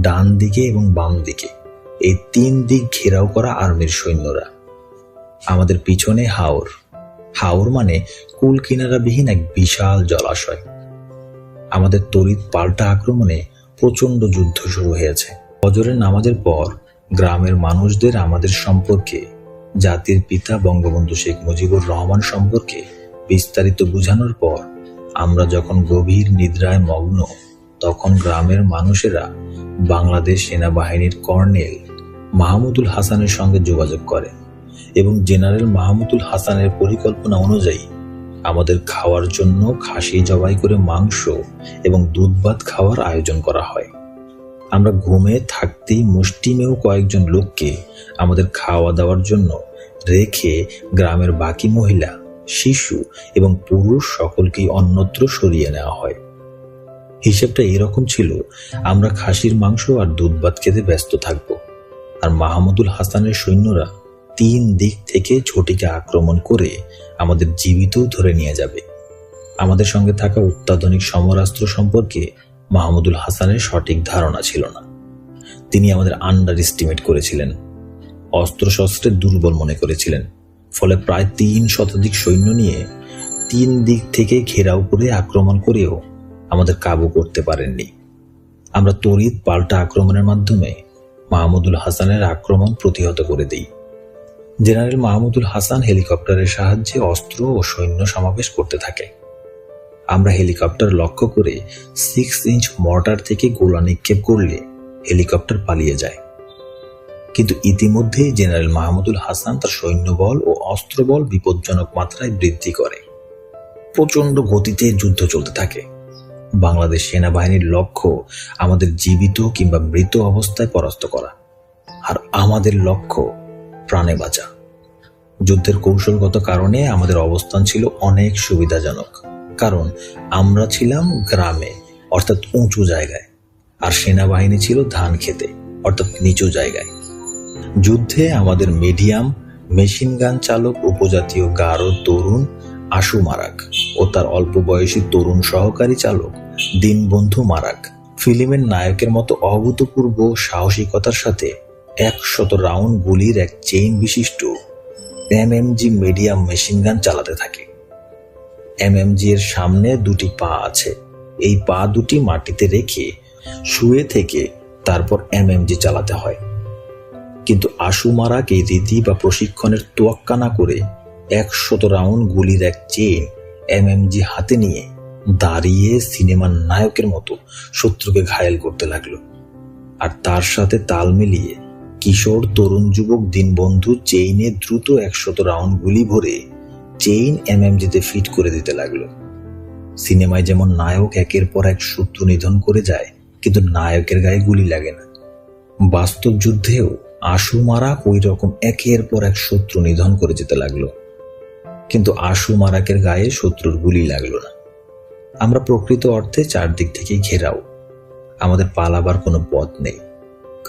ডান দিকে এবং বাম দিকে এই 3 দিক ঘেরাও করা আর্মির সৈন্যরা। আমাদের পিছনে হাওর। হাওর মানে কুল কিনারাবিহীন এক বিশাল জলাশয়। আমাদের তড়িৎ পাল্টা আক্রমণে প্রচন্ড যুদ্ধ শুরু হয়েছে। ফজরের নামাজের পর গ্রামের মানুষদের আমাদের সম্পর্কে, জাতির পিতা বঙ্গবন্ধু শেখ মুজিবুর রহমান সম্পর্কে বিস্তারিত বুঝানোর পর আমরা যখন গভীর নিদ্রায় মগ্ন, তখন গ্রামের মানুষেরা বাংলাদেশ সেনাবাহিনীর কর্নেল মাহমুদুল হাসানের সঙ্গে যোগাযোগ করে এবং জেনারেল মাহমুদুল হাসানের পরিকল্পনা অনুযায়ী আমাদের খাওয়ার জন্য খাসি জবাই করে মাংস এবং দুধ ভাত খাওয়ার আয়োজন করা হয়। আমরা ঘুমে থাকতেই মুষ্টিমেয় কয়েকজন লোককে আমাদের খাওয়া দাওয়ার জন্য রেখে গ্রামের বাকি মহিলা, শিশু এবং পুরুষ সকলকেই অন্যত্র সরিয়ে নেওয়া হয়। হিসেবটা এরকম ছিল, আমরা খাসির মাংস আর দুধ ভাত খেতে ব্যস্ত থাকব, আর মাহমুদুল হাসানের সৈন্যরা 3 দিক থেকে ঝটিকে আক্রমণ করে আমাদের জীবিত ধরে নিয়ে যাবে। আমাদের সঙ্গে থাকা অত্যাধুনিক সমরাস্ত্র সম্পর্কে মাহমুদুল হাসানের সঠিক ধারণা ছিল না। তিনি আমাদের আন্ডার এস্টিমেট করেছিলেন, অস্ত্রশস্ত্রে দুর্বল মনে করেছিলেন। ফলে প্রায় 3 শতাধিক সৈন্য নিয়ে 3 দিক থেকে ঘেরাও করে আক্রমণ করেও আমাদের কাবু করতে পারেননি। আমরা তড়িৎ পাল্টা আক্রমণের মাধ্যমে মাহমুদুল হাসানের আক্রমণ প্রতিহত করে দিই। জেনারেল মাহমুদুল হাসান হেলিকপ্টারের সাহায্যে অস্ত্র ও সৈন্য সমাবেশ করতে থাকে। আমরা হেলিকপ্টার লক্ষ্য করে 6 ইঞ্চ মর্টার থেকে গোলা নিক্ষেপ করলে হেলিকপ্টার পালিয়ে যায়। কিন্তু ইতিমধ্যেই জেনারেল মাহমুদুল হাসান তার সৈন্যবল ও অস্ত্রবল বিপজ্জনক মাত্রায় বৃদ্ধি করে। প্রচন্ড গতিতে যুদ্ধ চলতে থাকে। বাংলাদেশ সেনাবাহিনীর লক্ষ্য আমাদের জীবিত কিংবা মৃত অবস্থায় পরাস্ত করা, আর আমাদের লক্ষ্য প্রাণে বাঁচা। যুদ্ধের কৌশলগত কারণে আমাদের অবস্থান ছিল অনেক সুবিধাজনক, কারণ আমরা ছিলাম গ্রামে অর্থাৎ উঁচু জায়গায়, আর সেনাবাহিনী ছিল ধান খেতে অর্থাৎ নিচু জায়গায়। যুদ্ধে আমাদের মিডিয়াম মেশিন গান চালক উপজাতীয় গারো তরুণ আশু মারাক ও তার অল্প বয়সী তরুণ সহকারী চালক দীনবন্ধু মারাক ফিল্মের নায়কের মতো অভূতপূর্ব সাহসিকতার সাথে 100 রাউন্ড গুলির এক চেইন বিশিষ্ট MMG মিডিয়াম মেশিন গান চালাতে থাকে। এমএমজি এর সামনে দুটি পা আছে। এই পা দুটি মাটিতে রেখে শুয়ে থেকে তারপর এমএমজি চালাতে হয়। কিন্তু আশু মারাক এই রীতি বা প্রশিক্ষণের তোয়াক্কা না করে 100 রাউন্ড গুলির এক চেইন এমএমজি হাতে নিয়ে দাঁড়িয়ে সিনেমার নায়কের মতো শত্রুকে ঘায়েল করতে লাগলো। আর তার সাথে তাল মিলিয়ে কিশোর তরুণ যুবক দীনবন্ধু চেইনে দ্রুত 100 রাউন্ড গুলি ভরে চেইন এমএমজিতে ফিট করে দিতে লাগলো। সিনেমায় যেমন নায়ক একের পর এক শত্রু নিধন করে যায়, কিন্তু নায়কের গায়ে গুলি লাগে না, বাস্তব যুদ্ধেও আশু মারাক ওই রকম একের পর এক শত্রু নিধন করে যেতে লাগলো। কিন্তু আশু মারাকের গায়ে শত্রুর গুলি লাগলো না। আমরা প্রকৃত অর্থে চারদিক থেকে ঘেরাও। আমাদের পালাবার কোনো পথ নেই,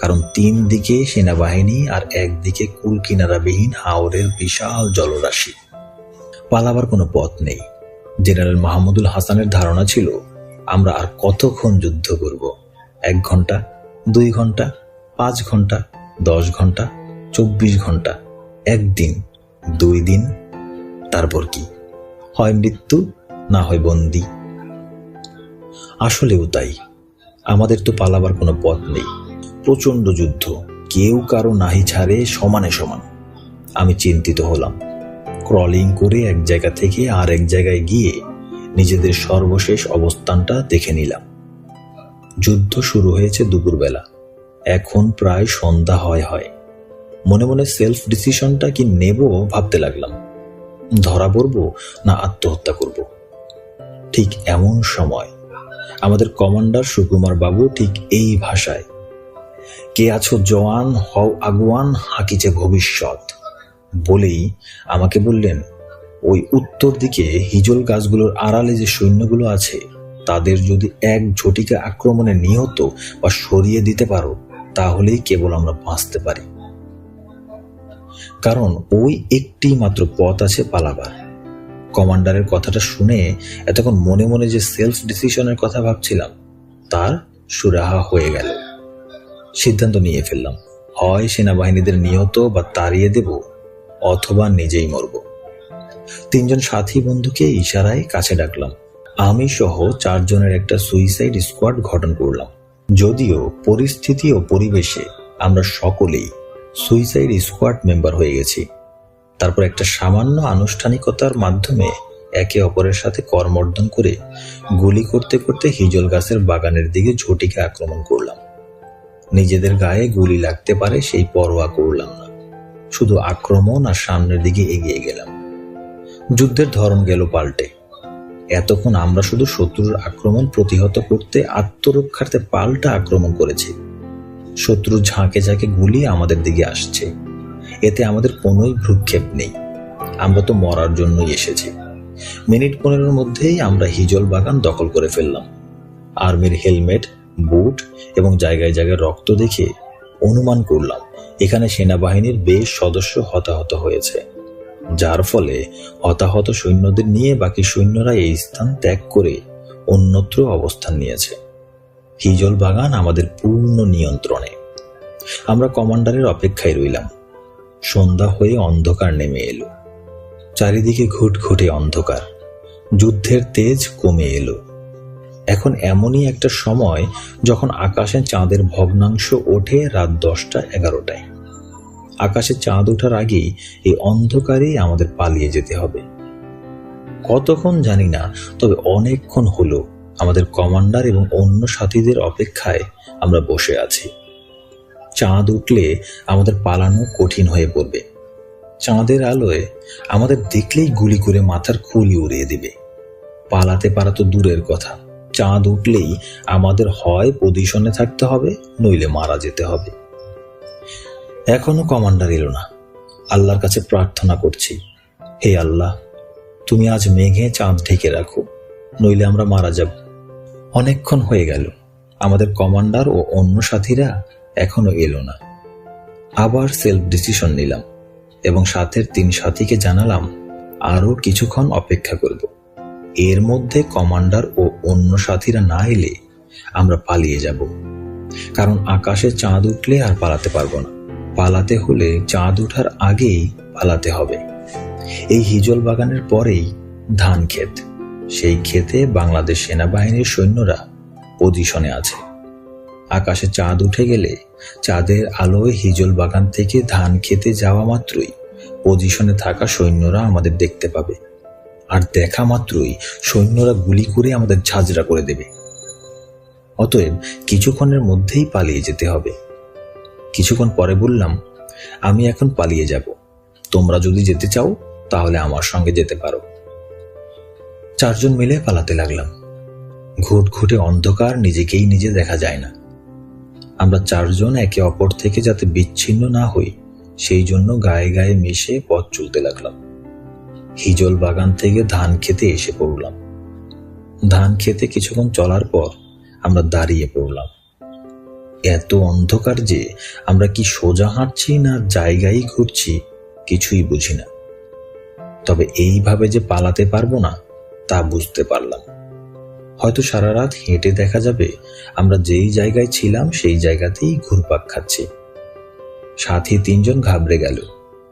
কারণ 3 দিকে সেনাবাহিনী আর একদিকে কুল কিনারাবিহীন হাওরের বিশাল জলরাশি। পালাবার কোনো পথ নেই। জেনারেল মাহমুদুল হাসানের ধারণা ছিল আমরা আর কতক্ষণ যুদ্ধ করব। 1 ঘন্টা, 2 ঘন্টা, 5 ঘন্টা, 10 ঘন্টা, 24 ঘন্টা, 1 দিন, 2 দিন, তারপর কি? হয় মৃত্যু, না হয় বন্দী। আসলেও তাই। আমাদের তো পালাবার কোনো পথ নেই। প্রচন্ড যুদ্ধ, কেউ কারো নাহি ছাড়ে, সমানে সমান। আমি চিন্তিত হলাম। ক্রলিং করে এক জায়গা থেকে আর এক জায়গায় গিয়ে নিজেদের সর্বশেষ অবস্থানটা দেখে নিলাম। যুদ্ধ শুরু হয়েছে দুপুরবেলা, এখন প্রায় সন্ধ্যা হয়। মনে মনে সেলফ ডিসিশনটা কি নেব ভাবতে লাগলাম। ধরা পড়ব না আত্মহত্যা করব। ঠিক এমন সময় আমাদের কমান্ডার সুকুমার বাবু ঠিক এই ভাষায়, কে আছো জওয়ান, হও আগুয়ান, হাকিছে ভবিষ্যৎ, বলেই আমাকে বললেন, ওই উত্তর দিকে হিজল গাছগুলোর আড়ালে যে সৈন্যগুলো আছে তাদের যদি এক ঝটিকা আক্রমণে নিহত বা সরিয়ে দিতে পারো, তাহলেই কেবল আমরা বাঁচতে পারি। কারণ ওই একটি মাত্র পথ আছে পালাবার। কমান্ডারের কথাটা শুনে এতক্ষণ মনে মনে যে সেলফ ডিসিশনের কথা ভাবছিলাম তার সুরাহা হয়ে গেল। সিদ্ধান্ত নিয়ে ফেললাম, হয় সেনাবাহিনীদের নিহত বা তাড়িয়ে দেব, অথবা নিজেই মরব। 3 জন সাথী বন্ধুকে ইশারায় কাছে ডাকলাম। আমি সহ 4 জনের একটা সুইসাইড স্কোয়াড গঠন করলাম। যদিও পরিস্থিতি ও পরিবেশে আমরা সকলেই সুইসাইড স্কোয়াড মেম্বার হয়ে গেছি। তারপর একটা সামান্য আনুষ্ঠানিকতার মাধ্যমে একে অপরের সাথে করমর্দন করে গুলি করতে করতে হিজল গাছের বাগানের দিকে ঝটিকা আক্রমণ করলাম। নিজেদের গায়ে গুলি লাগতে পারে সেই পরোয়া করলাম না, শুধু আক্রমণ আর সামনের দিকে এগিয়ে গেলাম। যুদ্ধের ধরন গেল পাল্টে। এতক্ষণ আমরা শুধু শত্রুর আক্রমণ প্রতিহত করতে আত্মরক্ষার্থে পাল্টা আক্রমণ করেছি। শত্রুর ঝাঁকে ঝাঁকে গুলি আমাদের দিকে আসছে, এতে আমাদের কোনোই ভ্রুক্ষেপ নেই। আমরা তো মরার জন্যই এসেছি। মিনিট 15 মধ্যেই আমরা হিজল বাগান দখল করে ফেললাম। আর্মির হেলমেট, বুট এবং জায়গায় জায়গায় রক্ত দেখে অনুমান করলাম এখানে সেনাবাহিনীর বেশ সদস্য হতাহত হয়েছে, যার ফলে হতাহত সৈন্যদের নিয়ে বাকি সৈন্যরা এই স্থান ত্যাগ করে অন্যত্র অবস্থান নিয়েছে। হিজল বাগান আমাদের পূর্ণ নিয়ন্ত্রণে। আমরা কমান্ডারের অপেক্ষায় রইলাম। সন্ধ্যা হয়ে অন্ধকার নেমে এলো। চারিদিকে ঘুটঘুটে অন্ধকার। যুদ্ধের তেজ কমে এলো। এখন এমনই একটা সময় যখন আকাশে চাঁদের ভগ্নাংশ ওঠে রাত 10টা-11টায়। আকাশে চাঁদ ওঠার আগেই এই অন্ধকারেই আমাদের পালিয়ে যেতে হবে। কতক্ষণ জানি না, তবে অনেকক্ষণ হলো আমাদের কমান্ডার এবং অন্য সাথীদের অপেক্ষায় আমরা বসে আছি। চাঁদ উঠলে আমাদের পালানো কঠিন হয়ে পড়বে। চাঁদের আলোয় আমাদের দেখলেই গুলি করে মাথার খুলি উড়িয়ে দিবে। পালাতে পারা তো দূরের কথা, চাঁদ উঠলেই আমাদের হয় পজিশনে থাকতে হবে, নইলে মারা যেতে হবে। এখনো কমান্ডার এলো না। আল্লাহর কাছে প্রার্থনা করছি, হে আল্লাহ, তুমি আজ মেঘে চাঁদ ঢেকে রাখো, নইলে আমরা মারা যাব। অনেকক্ষণ হয়ে গেল, আমাদের কমান্ডার ও অন্য সাথীরা এখনো এলো না। আবার সেলফ ডিসিশন নিলাম এবং সাথের 3 সাথীকে জানালাম আরো কিছুক্ষণ অপেক্ষা করব। এর মধ্যে কমান্ডার ও অন্য সাথীরা না এলে আমরা পালিয়ে যাব। কারণ আকাশে চাঁদ উঠলে আর পালাতে পারবো না। পালাতে হলে চাঁদ ওঠার আগেই পালাতে হবে। এই হিজল বাগানের পরেই ধান ক্ষেত। সেই ক্ষেতে বাংলাদেশ সেনাবাহিনীর সৈন্যরা পজিশনে আছে। আকাশে চাঁদ উঠে গেলে চাঁদের আলোয় হিজল বাগান থেকে ধান খেতে যাওয়া মাত্রই পজিশনে থাকা সৈন্যরা আমাদের দেখতে পাবে, আর দেখা মাত্রই সৈন্যরা গুলি করে আমাদের ঝাঁঝরা করে দেবে। অতএব কিছুক্ষণের মধ্যেই পালিয়ে যেতে হবে। কিছুক্ষণ পরে বললাম, আমি এখন পালিয়ে যাব, তোমরা যদি যেতে চাও তাহলে আমার সঙ্গে যেতে পারো। চারজন মিলে পালাতে লাগলাম। ঘুটঘুটে অন্ধকার, নিজেকেই নিজে দেখা যায় না। আমরা চারজন একে অপর থেকে যাতে বিচ্ছিন্ন না হই সেই জন্য গায়ে গায়ে মিশে পথ চলতে লাগলাম। হিজল বাগান থেকে ধান খেতে এসে পড়লাম। ধান খেতে কিছুক্ষণ চলার পর আমরা দাঁড়িয়ে পড়লাম। এত অন্ধকার যে আমরা কি সোজা হাঁটছি না জায়গায় ঘুরছি কিছুই বুঝি না। তবে এইভাবে যে পালাতে পারবো না তা বুঝতে পারলাম। হয়তো সারা রাত হেঁটে দেখা যাবে আমরা যেই জায়গায় ছিলাম সেই জায়গাতেই ঘুরপাক খাচ্ছি। সাথী তিনজন ঘাবড়ে গেল,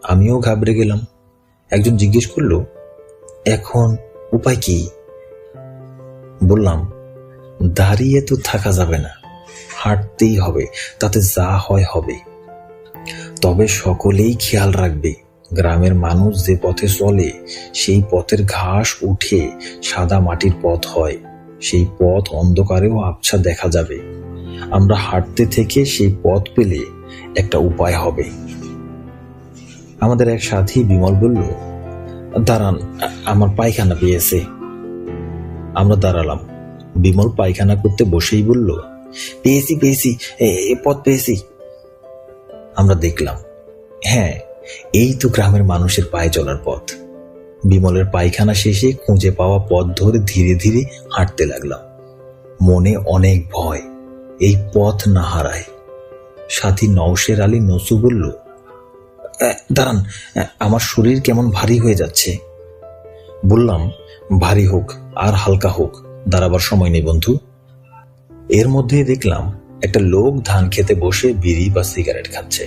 আমিও ঘাবড়ে গেলাম। একজন জিজ্ঞেস করলো, এখন উপায় কি? বললাম, দাঁড়িয়ে তো থাকা যাবে না, হাঁটতেই হবে, তাতে যা হয় হবে। তবে সকলেই খেয়াল রাখবে, গ্রামের মানুষ যে পথে চলে সেই পথের ঘাস উঠে সাদা মাটির পথ হয়। সেই পথ অন্ধকারেও আবছা দেখা যাবে। আমরা হাঁটতে থেকে সেই পথ পেলে একটা উপায় হবে। আমাদের এক সাথী বিমল বলল, দাঁড়ান, আমার পায়খানা পেয়েছে। আমরা দাঁড়ালাম। বিমল পায়খানা করতে বসেই বলল, পেয়েছি পেয়েছি, এ পথ পেয়েছি। আমরা দেখলাম, হ্যাঁ, এই তো গ্রামের মানুষের পায়ে চলার পথ। বিমলের পায়খানা শেষে খুঁজে পাওয়া পথ ধরে ধীরে ধীরে হাঁটতে লাগলাম। মনে অনেক ভয়, এই পথ না হারায়। সাথী নওশের আলী নসু বলল, দাঁড়ান, আমার শরীর কেমন ভারী হয়ে যাচ্ছে। বললাম, ভারী হোক আর হালকা হোক, দাঁড়াবার সময় নেই বন্ধু। এর মধ্যেই দেখলাম একটা লোক ধান খেতে বসে বিড়ি বা সিগারেট খাচ্ছে।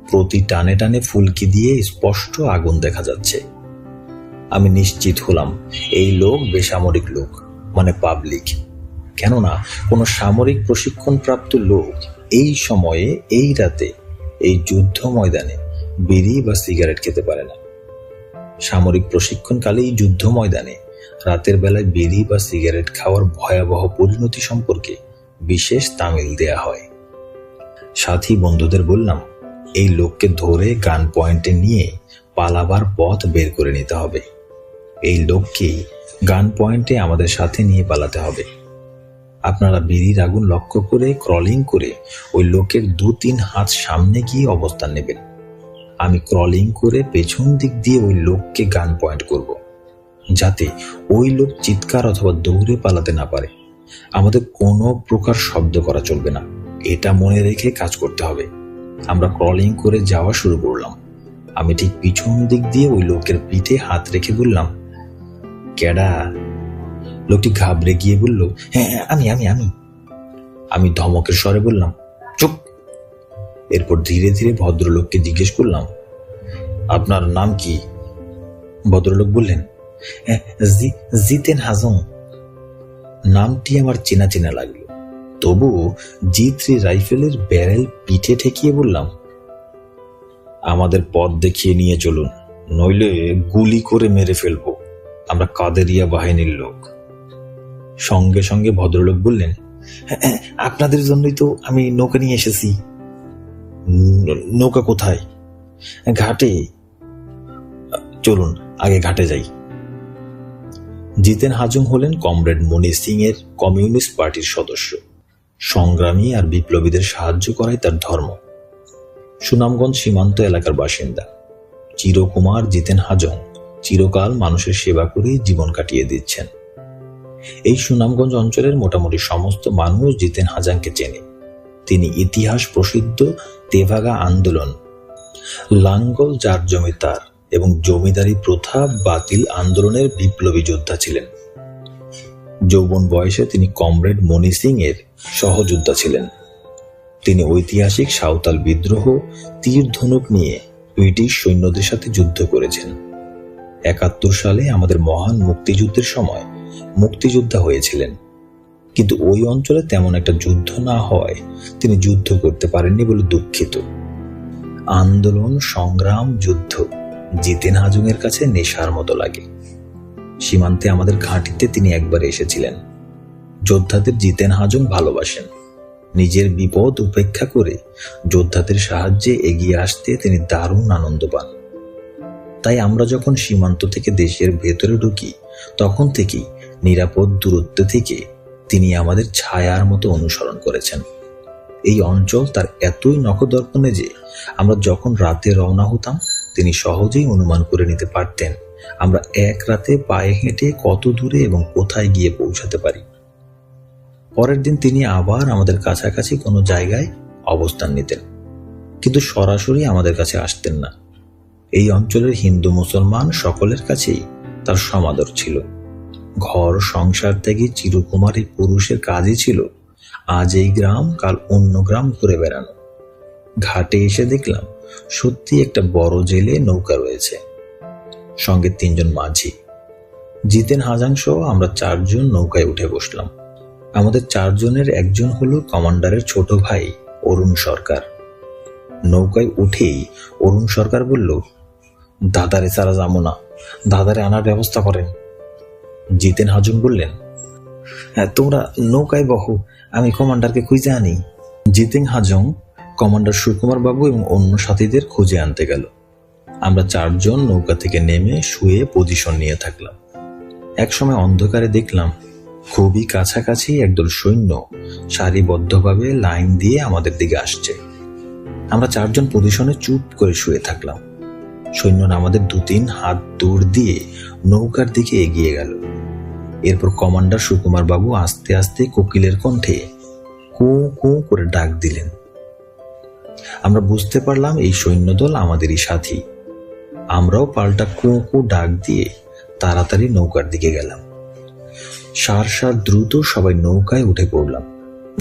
প্রতি টানে টানে ফুলকি দিয়ে স্পষ্ট আগুন দেখা যাচ্ছে। আমি নিশ্চিত হলাম এই লোক বেসামরিক লোক, মানে পাবলিক। কেননা কোনো সামরিক প্রশিক্ষণপ্রাপ্ত লোক এই সময়ে, এই রাতে, এই যুদ্ধ ময়দানে বিড়ি বা সিগারেট খেতে পারে না। সামরিক প্রশিক্ষণকালে এই যুদ্ধ ময়দানে রাতের বেলায় বিড়ি বা সিগারেট খাওয়ার ভয়াবহ পরিণতি সম্পর্কে বিশেষ তামিল দেয়া হয়। সাথী বন্ধুদের বললাম, এই লোককে ধরে গান পয়েন্টে নিয়ে পালাবার পথ বের করে নিতে হবে। এই লোককেই গান পয়েন্টে আমাদের সাথে নিয়ে পালাতে হবে। আপনারা বিড়ির আগুন লক্ষ্য করে ক্রলিং করে ওই লোকের 2-3 হাত সামনে গিয়ে অবস্থান নেবেন। আমি ক্রলিং করে পেছন দিক দিয়ে ওই লোককে গান পয়েন্ট করব, যাতে ওই লোক চিৎকার অথবা দৌড়ে পালাতে না পারে। আমাদের কোনো প্রকার শব্দ করা চলবে না, এটা মনে রেখে কাজ করতে হবে। আমরা ক্রলিং করে যাওয়া শুরু করলাম। আমি ঠিক পিছন দিক দিয়ে ওই লোকের পিঠে হাত রেখে বললাম, কেডা? লোকটি ঘাবড়ে গিয়ে বলল, হ্যাঁ, আমি আমি আমি আমি ধমকের স্বরে বললাম, চুপ। এরপর ধীরে ধীরে ভদ্রলোককে জিজ্ঞেস করলাম, আপনার নাম কি? ভদ্রলোক বললেন, জিতেন হাজং। নামটি আমার চেনা চেনা লাগলো, তবু G3 রাইফেলের ব্যারেল পিঠে ঠেকিয়ে বললাম, আমাদের পথ দেখিয়ে নিয়ে চলুন, নইলে গুলি করে মেরে ফেলবো। আমরা কাদেরিয়া বাহিনীর লোক। সঙ্গে সঙ্গে ভদ্রলোক বললেন, আপনাদের জন্যই তো আমি নৌকা নিয়ে এসেছি। নৌকা কোথায়? ঘাটে। চলুন আগে ঘাটে যাই। জিতেন হাজং হলেন কমরেড মনি সিং এর কমিউনিস্ট পার্টির সদস্য। সংগ্রামী আর বিপ্লবীদের সাহায্য করাই তার ধর্ম। সুনামগঞ্জ সীমান্ত এলাকার বাসিন্দা চিরকুমার জিতেন হাজং চিরকাল মানুষের সেবা করে জীবন কাটিয়ে দিচ্ছেন। এই সুনামগঞ্জ অঞ্চলের মোটামুটি সমস্ত মানুষ জিতেন হাজাংকে চেনে। তিনি ইতিহাস প্রসিদ্ধ তেভাগা আন্দোলন, লাঙ্গল যার জমি তার এবং জমিদারি প্রথা বাতিল আন্দোলনের বিপ্লবী যোদ্ধা ছিলেন। যৌবন বয়সে তিনি কমরেড মনি সিং এর সহযোদ্ধা ছিলেন। তিনি ঐতিহাসিক সাঁওতাল বিদ্রোহ, তীর ধনুক নিয়ে ব্রিটিশ সৈন্যদের সাথে যুদ্ধ করেছেন। 71 সালে আমাদের মহান মুক্তিযুদ্ধের সময় মুক্তিযোদ্ধা হয়েছিলেন, কিন্তু ওই অঞ্চলে তেমন একটা যুদ্ধ না হওয়ায় তিনি যুদ্ধ করতে পারেননি বলে দুঃখিত। আন্দোলন, সংগ্রাম, যুদ্ধ জিতেন হাজুংয়ের কাছে নেশার মতো লাগে। সীমান্তে আমাদের ঘাঁটিতে তিনি একবার এসেছিলেন। যোদ্ধাদের জিতেন হাজুং ভালোবাসেন। নিজের বিপদ উপেক্ষা করে যোদ্ধাদের সাহায্যে এগিয়ে আসতে তিনি দারুণ আনন্দ পান। তাই আমরা যখন সীমান্ত থেকে দেশের ভেতরে ঢুকি, তখন থেকেই নিরাপদ দূরত্ব থেকে তিনি আমাদের ছায়ার মতো অনুসরণ করেছেন। এই অঞ্চল তার এতই নখদর্পণে যে আমরা যখন রাতে রওনা হতাম, তিনি সহজেই অনুমান করে নিতে পারতেন আমরা এক রাতে পায়ে হেঁটে কত দূরে এবং কোথায় গিয়ে পৌঁছাতে পারি। পরের দিন তিনি আবার আমাদের কাছাকাছি কোনো জায়গায় অবস্থান নিতেন, কিন্তু সরাসরি আমাদের কাছে আসতেন না। এই অঞ্চলের হিন্দু মুসলমান সকলের কাছেই তার সমাদর ছিল। ঘর সংসার থেকে চিরকুমারী পুরুষের কাজই ছিল আজ এই গ্রাম, কাল অন্য গ্রাম ঘুরে বেড়ানো। ঘাটে এসে দেখলাম সত্যি একটা বড় জেলে নৌকা রয়েছে, সঙ্গে 3 জন মাঝি। জিতেন হাজাং সহ আমরা 4 জন নৌকায় উঠে বসলাম। আমাদের 4 জনের একজন হলো কমান্ডারের ছোট ভাই অরুণ সরকার। নৌকায় উঠেই অরুণ সরকার বলল, দাদারে সারা যাবো না, দাদারে আনার ব্যবস্থা করেন। জিতেন হাজুং বললেন, হ্যাঁ তোমরা নৌকায় বহো, আমি কমান্ডারকে খুঁজে আনি। জিতেন হাজং কমান্ডার সুকুমার বাবু এবং অন্য সাথীদের খুঁজে আনতে গেল। আমরা 4 জন নৌকা থেকে নেমে শুয়ে পজিশন নিয়ে থাকলাম। একসময় অন্ধকারে দেখলাম খুবই কাছাকাছি একদল সৈন্য সারিবদ্ধভাবে লাইন দিয়ে আমাদের দিকে আসছে। আমরা 4 জন পজিশনে চুপ করে শুয়ে থাকলাম। সৈন্যরা আমাদের 2-3 হাত দূর দিয়ে নৌকার দিকে এগিয়ে গেল। এরপর কমান্ডার সুকুমার বাবু আস্তে আস্তে কোকিলের কণ্ঠে কু কু করে ডাক দিলেন। আমরা বুঝতে পারলাম এই সৈন্যদল আমাদেরই সাথী। আমরাও পাল্টা কু কু ডাক দিয়ে তাড়াতাড়ি নৌকার দিকে গেলাম। সার দ্রুত সবাই নৌকায় উঠে পড়লাম।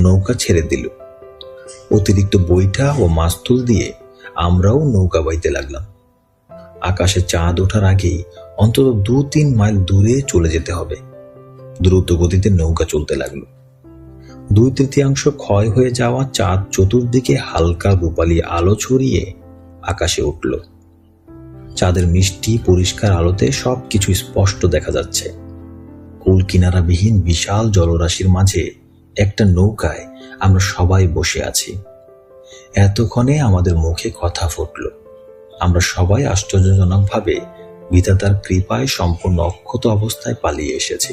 নৌকা ছেড়ে দিল। অতিরিক্ত বৈঠা ও মাস্তুল দিয়ে আমরাও নৌকা বাইতে লাগলাম। আকাশে চাঁদ ওঠার আগেই অন্তত 2-3 মাইল দূরে চলে যেতে হবে। দ্রুত গতিতে নৌকা চলতে লাগলো। 2/3 ক্ষয় হয়ে যাওয়া চাঁদ চতুর্দিকে হালকা রূপালী আলো ছড়িয়ে আকাশে উঠল। চাঁদের মিষ্টি পরিষ্কার আলোতে সবকিছু স্পষ্ট দেখা যাচ্ছে। কুল কিনারাবিহীন বিশাল জলরাশির মাঝে একটা নৌকায় আমরা সবাই বসে আছি। এতক্ষণে আমাদের মুখে কথা ফুটল। আমরা সবাই আশ্চর্যজনকভাবে বিধাতার কৃপায় সম্পূর্ণ অক্ষত অবস্থায় পালিয়ে এসেছি।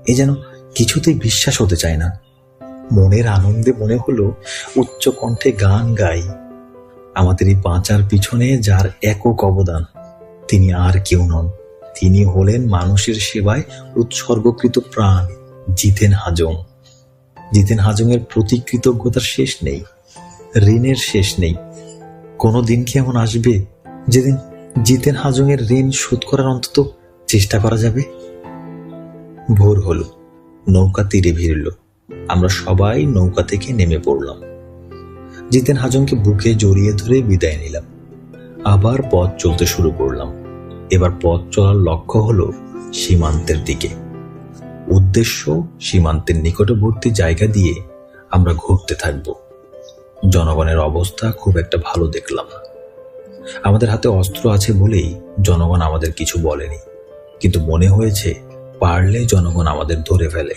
এ যেন কিছুতেই বিশ্বাস হতে চায় না। মনের আনন্দে মনে হলো উচ্চ কণ্ঠে গান গাই। আমাদের এই বাঁচার পিছনে যার একক অবদান, তিনি আর কেউ নন, তিনি হলেন মানুষের সেবায় উৎসর্গকৃত প্রাণ জিতেন হাজং। জিতেন হাজং এর প্রতি কৃতজ্ঞতার শেষ নেই, ঋণের শেষ নেই। কোনো দিন কি এমন আসবে যেদিন জিতেন হাজং এর ঋণ শোধ করার অন্তত চেষ্টা করা যাবে? ভোর হলো, নৌকা তীরে ভিড়ল। আমরা সবাই নৌকা থেকে নেমে পড়লাম। জিতেন হাজংকে বুকে জড়িয়ে ধরে বিদায় নিলাম। আবার পথ চলতে শুরু করলাম। এবার পথ চলার লক্ষ্য হলো সীমান্তের দিকে। উদ্দেশ্য সীমান্তের নিকটবর্তী জায়গা দিয়ে আমরা ঘুরতে থাকব। জনগণের অবস্থা খুব একটা ভালো দেখলাম না। আমাদের হাতে অস্ত্র আছে বলেই জনগণ আমাদের কিছু বলেনি, কিন্তু মনে হয়েছে পারলে জনগণ আমাদের ধরে ফেলে।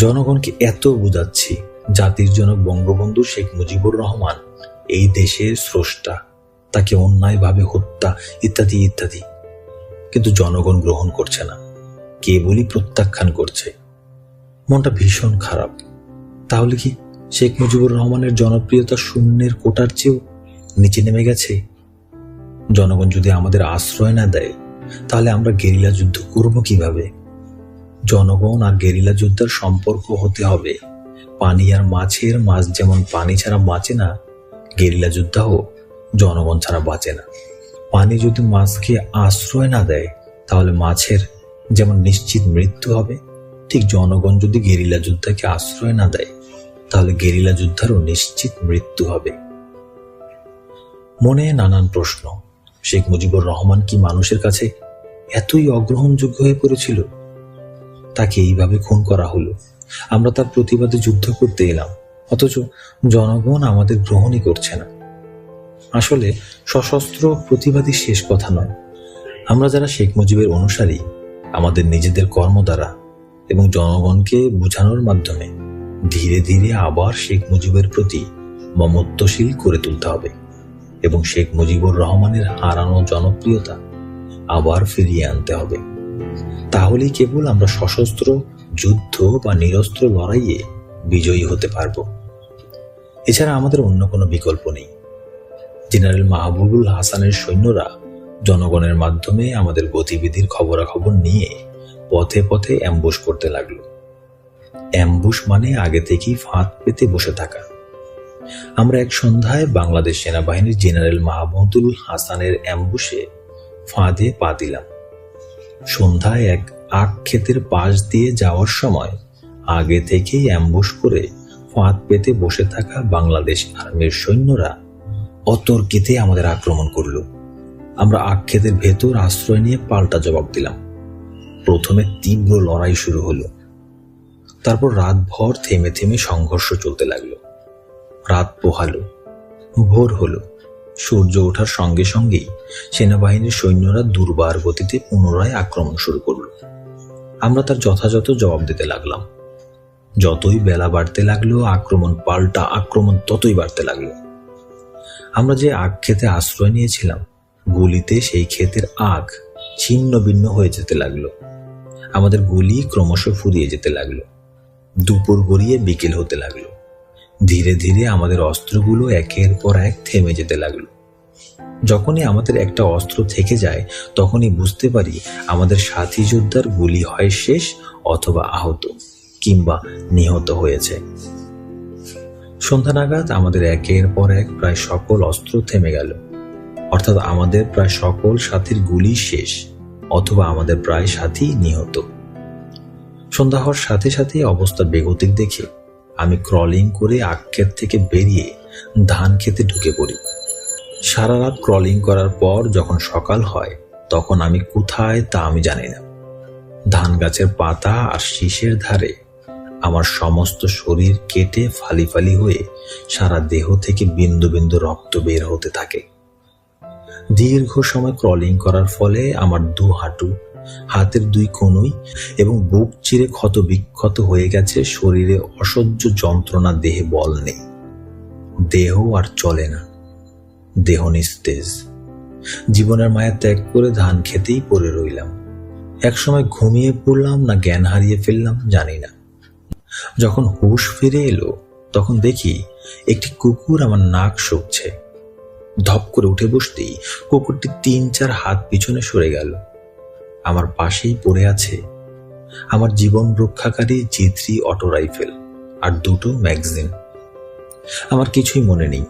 জনগণকে এত বুঝাচ্ছি জাতির জনক বঙ্গবন্ধু শেখ মুজিবুর রহমান এই দেশের স্রষ্টা, তাকে অন্যায়ভাবে হত্যা ইত্যাদি ইত্যাদি, কিন্তু জনগণ গ্রহণ করছে না, কেবলই প্রত্যাখ্যান করছে। মনটা ভীষণ খারাপ। তাহলে কি শেখ মুজিবুর রহমানের জনপ্রিয়তা শূন্যের কোটার চেয়েও নিচে নেমে গেছে? জনগণ যদি আমাদের আশ্রয় না দেয়, তাহলে আমরা গেরিলা যুদ্ধ করব কিভাবে? জনগণ আর গেরিলা যুদ্ধের সম্পর্ক হতে হবে পানি আর মাছের। মাছ যেমন পানি ছাড়া বাঁচে না, গেরিলা যোদ্ধাও জনগণ ছাড়া বাঁচে না। পানি যদি মাছকে আশ্রয় না দেয়, তাহলে মাছের যেমন নিশ্চিত মৃত্যু হবে, ঠিক জনগণ যদি গেরিলা যোদ্ধাকে আশ্রয় না দেয়, তাহলে গেরিলা যোদ্ধারও নিশ্চিত মৃত্যু হবে। মনে নানান প্রশ্ন, শেখ মুজিবুর রহমান কি মানুষের কাছে এতই অগ্রহণযোগ্য হয়ে পড়েছিল? তাকে এইভাবে খুন করা হলো। আমরা তার প্রতিবাদে যুদ্ধ করতে এলাম, অথচ জনগণ আমাদের গ্রহণই করছে না। আসলে সশস্ত্র প্রতিবাদী শেষ কথা নয়। আমরা যারা শেখ মুজিবের অনুসারী, আমাদের নিজেদের কর্ম দ্বারা এবং জনগণকে বোঝানোর মাধ্যমে ধীরে ধীরে আবার শেখ মুজিবের প্রতি মমত্বশীল করে তুলতে হবে এবং শেখ মুজিবুর রহমানের হারানো জনপ্রিয়তা আবার ফিরিয়ে আনতে হবে। তাহলেই কেবল আমরা সশস্ত্র যুদ্ধ বা নিরস্ত্র লড়াইয়ে বিজয়ী হতে পারব। এছাড়া আমাদের অন্য কোনো বিকল্প নেই। জেনারেল মাহবুবুল হাসানের সৈন্যরা জনগণের মাধ্যমে আমাদের গতিবিধির খবরাখবর নিয়ে পথে পথে অ্যাম্বুশ করতে লাগলো। অ্যাম্বুশ মানে আগে থেকেই ফাঁদ পেতে বসে থাকা। আমরা এক সন্ধ্যায় বাংলাদেশ সেনাবাহিনীর জেনারেল মাহমুদুল হাসানের অ্যাম্বুশে ফাঁদে পা দিলাম। সন্ধ্যায় এক আখ ক্ষেতের পাশ দিয়ে যাওয়ার সময় আগে থেকেই অ্যাম্বুশ করে ফাঁদ পেতে বসে থাকা বাংলাদেশ আর্মির সৈন্যরা অতর্কিতে আমাদের আক্রমণ করল। আমরা আখ ক্ষেতের ভেতর আশ্রয় নিয়ে পাল্টা জবাব দিলাম। প্রথমে তীব্র লড়াই শুরু হলো, তারপর রাতভর থেমে থেমে সংঘর্ষ চলতে লাগলো। রাত পোহালো, ভোর হলো। সূর্য ওঠার সঙ্গে সঙ্গেই সেনাবাহিনীর সৈন্যরা দুর্বার গতিতে পুনরায় আক্রমণ শুরু করল। আমরা তার যথাযথ জবাব দিতে লাগলাম। যতই বেলা বাড়তে লাগলো, আক্রমণ পাল্টা আক্রমণ ততই বাড়তে লাগলো। আমরা যে আখ ক্ষেতে আশ্রয় নিয়েছিলাম, গুলিতে সেই ক্ষেতের আখ ছিন্ন ভিন্ন হয়ে যেতে লাগলো। আমাদের গুলি ক্রমশ ফুরিয়ে যেতে লাগলো। দুপুর গড়িয়ে বিকেল হতে লাগলো। ধীরে ধীরে আমাদের অস্ত্রগুলো একের পর এক থেমে যেতে লাগলো। যখনই আমাদের একটা অস্ত্র থেকে যায়, তখনই বুঝতে পারি আমাদের সাথী যোদ্ধার গুলি হয় শেষ অথবা আহত কিংবা নিহত হয়েছে। সন্ধ্যা নাগাদ আমাদের একের পর এক প্রায় সকল অস্ত্র থেমে গেল, অর্থাৎ আমাদের প্রায় সকল সাথীর গুলি শেষ অথবা আমাদের প্রায় সাথী নিহত। সন্ধ্যা হওয়ার সাথে সাথে অবস্থা বেগতিক দেখে আমি ক্রলিং করে আখ ক্ষেত থেকে বেরিয়ে ধান খেতে ঢুকে পড়ি। সারা রাত ক্রলিং করার পর যখন সকাল হয়, তখন আমি কোথায় তা আমি জানি না। ধান গাছের পাতা আর শীষের ধারে আমার সমস্ত শরীর কেটে ফালি ফালি হয়ে সারা দেহ থেকে বিন্দু বিন্দু রক্ত বের হতে থাকে। দীর্ঘ সময় ক্রলিং করার ফলে আমার দু হাঁটু, হাতের দুই কনুই এবং বুক চিরে ক্ষত বিক্ষত হয়ে গেছে। শরীরে অসহ্য যন্ত্রণা, দেহে বল নেই, দেহ আর চলে না, দেহ নিস্তেজ। জীবনের মায়া ত্যাগ করে ধান খেতেই পড়ে রইলাম। একসময় ঘুমিয়ে পড়লাম না জ্ঞান হারিয়ে ফেললাম জানি না। যখন হুঁশ ফিরে এলো, তখন দেখি একটি কুকুর আমার নাক শুকছে। ধপ করে উঠে বসতেই কুকুরটি ৩-৪ হাত পিছনে সরে গেল। আমার পাশেই পড়ে আছে আমার জীবন রক্ষাকারী G3 অটো রাইফেল আর দুটো ম্যাগাজিন। আমার কিছুই মনে নেই